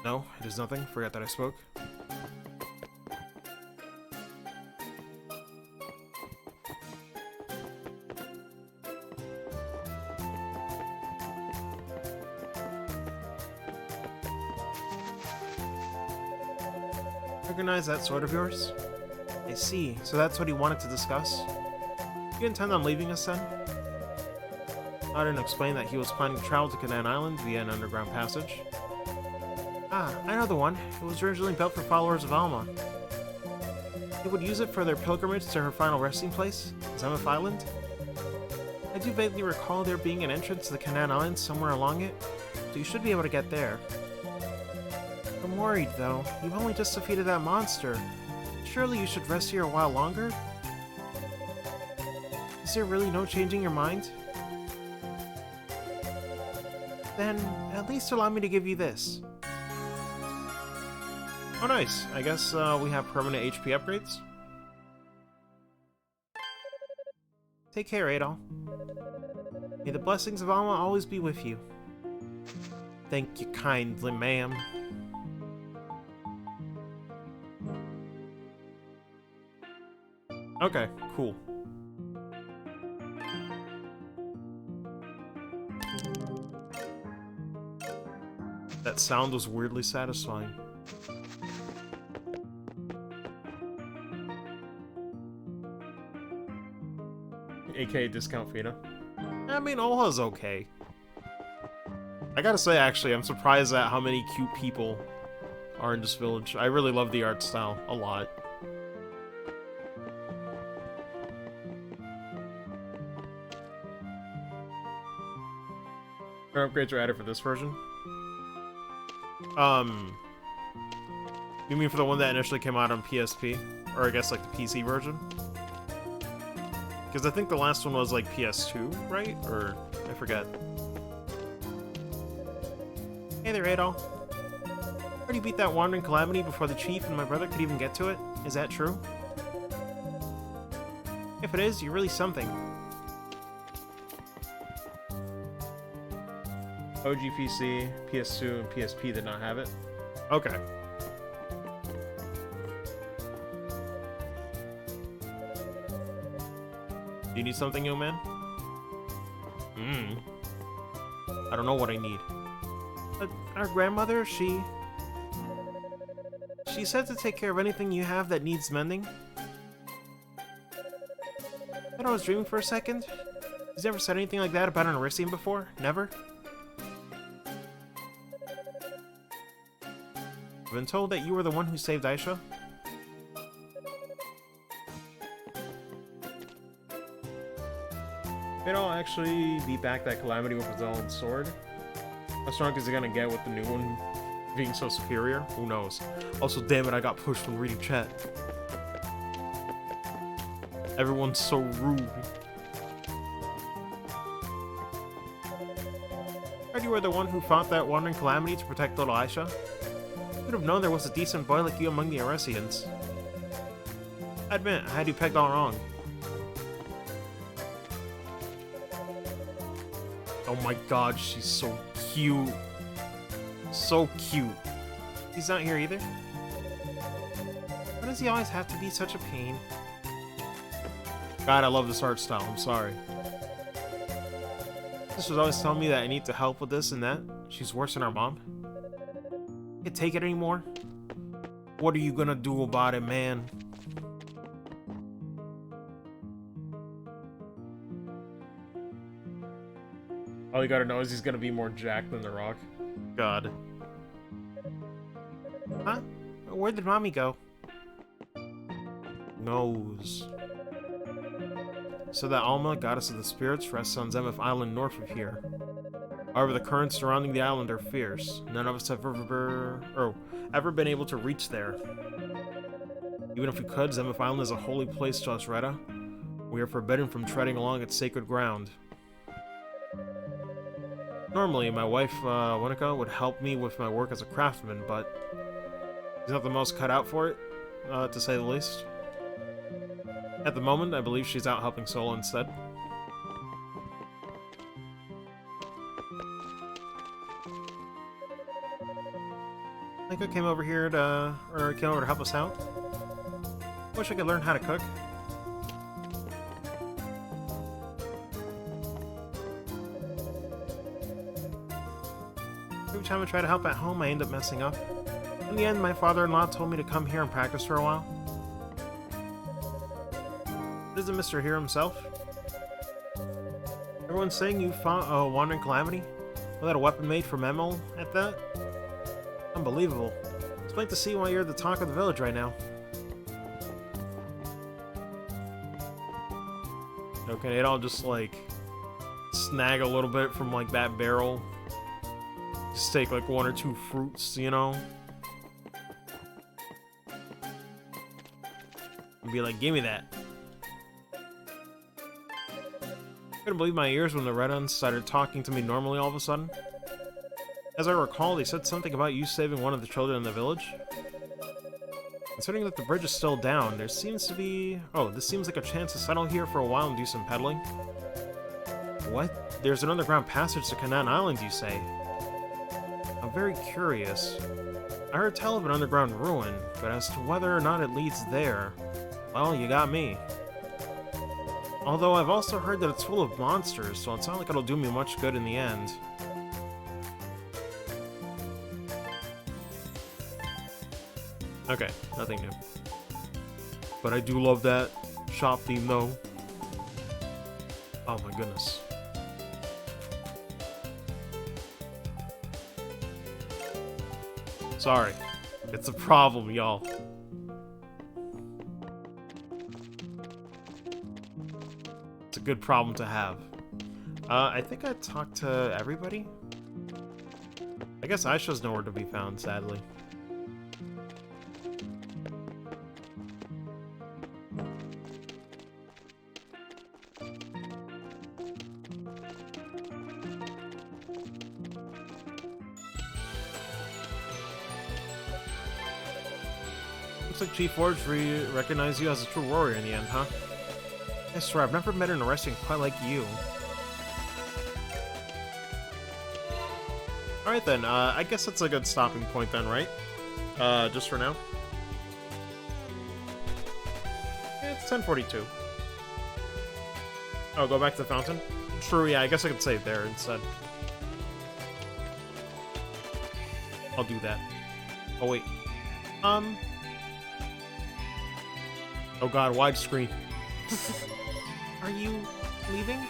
No, it is nothing. Forget that I spoke. Recognize that sword of yours? I see. So that's what he wanted to discuss? You intend on leaving us then? Auden explained that he was planning to travel to Canaan Island via an underground passage. Ah, I know the one. It was originally built for followers of Alma. They would use it for their pilgrimage to her final resting place, Zemeth Island. I do vaguely recall there being an entrance to the Canaan Island somewhere along it, so you should be able to get there. I'm worried, though. You've only just defeated that monster. Surely you should rest here a while longer? Is there really no changing your mind? Then, at least allow me to give you this. Oh nice, I guess we have permanent HP upgrades. Take care, Adol. May the blessings of Alma always be with you. Thank you kindly, ma'am. Okay, cool. That sound was weirdly satisfying. AKA discount Fina. I mean, Olha's okay. I gotta say, actually, I'm surprised at how many cute people are in this village. I really love the art style a lot. What upgrades are added for this version? You mean for the one that initially came out on PSP? Or I guess like the PC version? Because I think the last one was like PS2, right? Or I forget. Hey there, Adol. Heard you beat that wandering calamity before the chief and my brother could even get to it. Is that true? If it is, you're really something. OG PC, PS2, and PSP did not have it. Okay. Do you need something, young man? I don't know what I need. Our grandmother, she said to take care of anything you have that needs mending. I thought I was dreaming for a second. He's never said anything like that about an Arisian before? Never? I've been told that you were the one who saved Aisha. Maybe I'll actually beat back that calamity with his own sword. How strong is he gonna get with the new one being so superior? Who knows? Also, damn it, I got pushed from reading chat. Everyone's so rude. Heard you were the one who fought that wandering calamity to protect little Aisha. Could have known there was a decent boy like you among the Aresians. I admit, I had you pegged all wrong. Oh my god, she's so cute. So cute. He's not here either? Why does he always have to be such a pain? God, I love this art style, I'm sorry. This was always telling me that I need to help with this and that. She's worse than our mom. Can't take it anymore. What are you gonna do about it, man? All you gotta know is he's gonna be more jacked than The Rock. God. Huh? Where did mommy go? Knows. So that Alma, goddess of the spirits, rests on Zemeth Island north of here. However, the currents surrounding the island are fierce. None of us have ever been able to reach there. Even if we could, Zemeth Island is a holy place to us, Retta. We are forbidden from treading along its sacred ground. Normally, my wife, Winika, would help me with my work as a craftsman, but She's not the most cut out for it, to say the least. At the moment, I believe she's out helping Sola instead. I think I came over here to help us out. Wish I could learn how to cook. Every time I try to help at home, I end up messing up. In the end, my father-in-law told me to come here and practice for a while. Isn't Mr. Here himself? Everyone's saying you fought a wandering calamity without a weapon made from Emil at that? Unbelievable. It's plain to see why you're the talk of the village right now. Okay, I'll just like snag a little bit from like that barrel. Just take like 1 or 2 fruits, you know? And be like, give me that. I couldn't believe my ears when the Red Uns started talking to me normally all of a sudden. As I recall, they said something about you saving one of the children in the village. Considering that the bridge is still down, there seems to be... Oh, this seems like a chance to settle here for a while and do some peddling. What? There's an underground passage to Canaan Island, you say? I'm very curious. I heard tell of an underground ruin, but as to whether or not it leads there, well, you got me. Although I've also heard that it's full of monsters, so it's not like it'll do me much good in the end. Okay, nothing new. But I do love that shop theme, though. Oh my goodness. Sorry. It's a problem, y'all. It's a good problem to have. I think I talked to everybody? I guess Aisha's nowhere to be found, sadly. Looks like Chief Forge recognized you as a true warrior in the end, huh? I swear, I've never met an arresting quite like you. Alright then, I guess that's a good stopping point then, right? Just for now. Yeah, it's 10:42. Oh, go back to the fountain? True, yeah, I guess I could save there instead. I'll do that. Oh, wait. Oh god, widescreen. Are you leaving?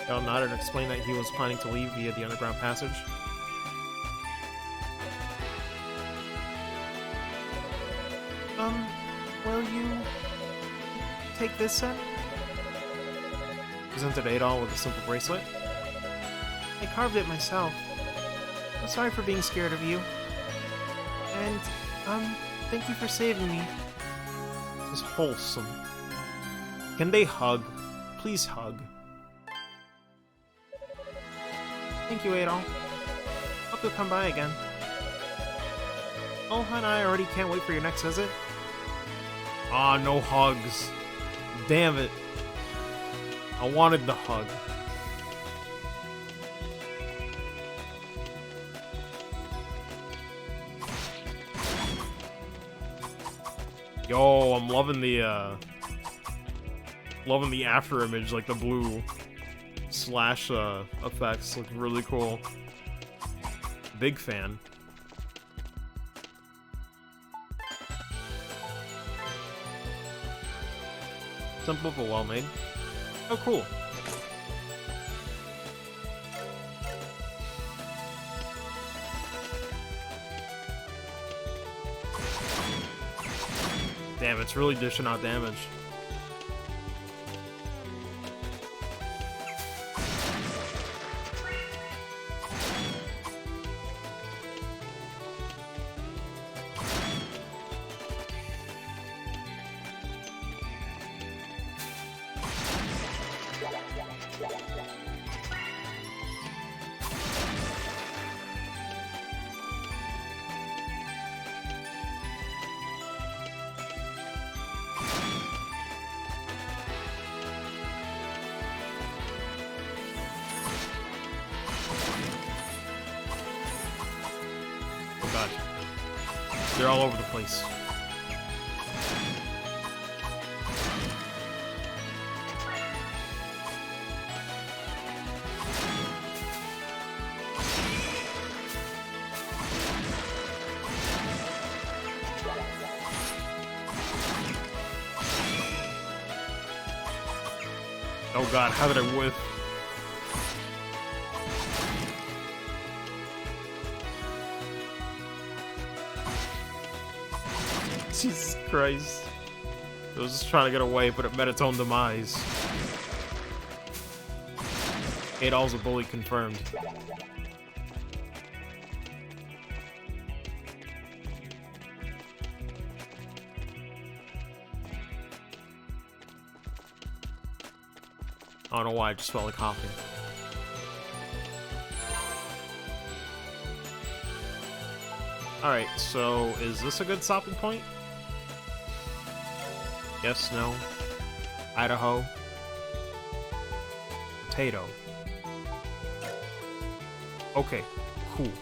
El nodded and explained that he was planning to leave via the underground passage. Will you take this set? Presented Adol with a simple bracelet. I carved it myself. I'm sorry for being scared of you. And, thank you for saving me. This is wholesome. Can they hug? Please hug. Thank you, Adol. Hope you'll come by again. Olha and I already can't wait for your next visit. Ah, no hugs. Damn it. I wanted the hug. Yo, I'm loving the after image, like the blue slash effects look really cool. Big fan. Simple but well made. Oh, cool. Damn, it's really dishing out damage. They're all over the place. Oh god, how did I whiff? Jesus Christ. It was just trying to get away, but it met its own demise. Adol's a bully confirmed. I don't know why, I just felt like hopping. Alright, so is this a good stopping point? Yes, no. Idaho. Potato. Okay, cool.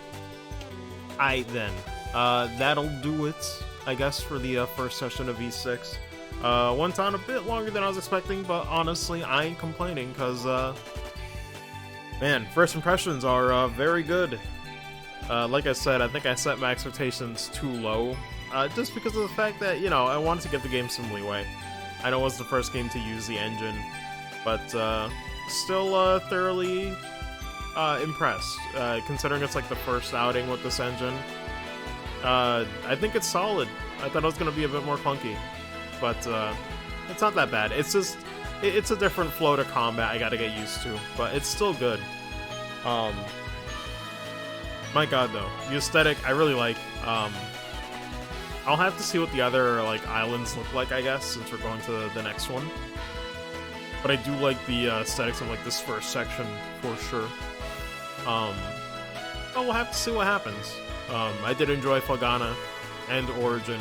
Aight then. That'll do it, I guess, for the first session of E6. Went on a bit longer than I was expecting, but honestly, I ain't complaining, because, man, first impressions are, very good. Like I said, I think I set my expectations too low, just because of the fact that, you know, I wanted to give the game some leeway. I know it was the first game to use the engine, but, still, thoroughly, impressed, considering it's, like, the first outing with this engine. I think it's solid. I thought it was gonna be a bit more clunky. But, it's not that bad. It's just, it's a different flow to combat I gotta get used to, but it's still good. My god, though. The aesthetic, I really like. I'll have to see what the other, like, islands look like, I guess, since we're going to the next one. But I do like the aesthetics of, like, this first section, for sure. But we'll have to see what happens. I did enjoy Falgana and Origin.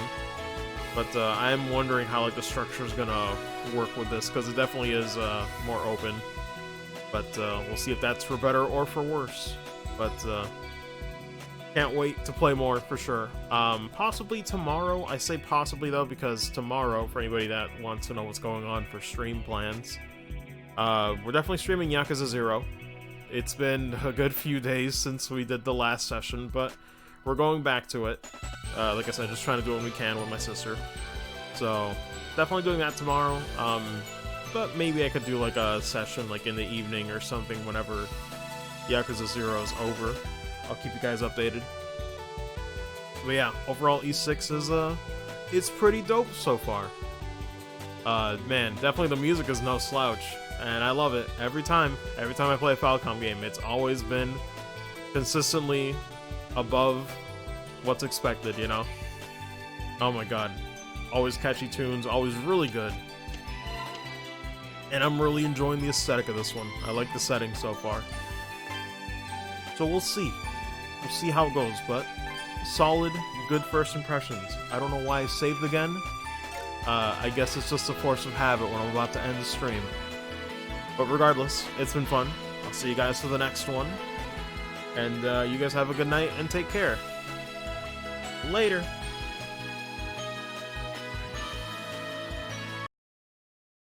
But I'm wondering how like the structure is gonna work with this, because it definitely is more open. But we'll see if that's for better or for worse. But can't wait to play more for sure. Possibly tomorrow. I say possibly though because tomorrow, for anybody that wants to know what's going on for stream plans, we're definitely streaming Yakuza 0. It's been a good few days since we did the last session, but we're going back to it. Like I said, just trying to do what we can with my sister. So, definitely doing that tomorrow. But maybe I could do like a session like in the evening or something whenever Yakuza 0 is over. I'll keep you guys updated. But yeah, overall E6 is, it's pretty dope so far. Man, definitely the music is no slouch. And I love it every time. Every time I play a Falcom game, it's always been consistently above what's expected, you know? Oh my god. Always catchy tunes, always really good. And I'm really enjoying the aesthetic of this one. I like the setting so far. So we'll see. We'll see how it goes, but solid, good first impressions. I don't know why I saved again. I guess it's just a force of habit when I'm about to end the stream. But regardless, it's been fun. I'll see you guys for the next one. And you guys have a good night and take care. Later.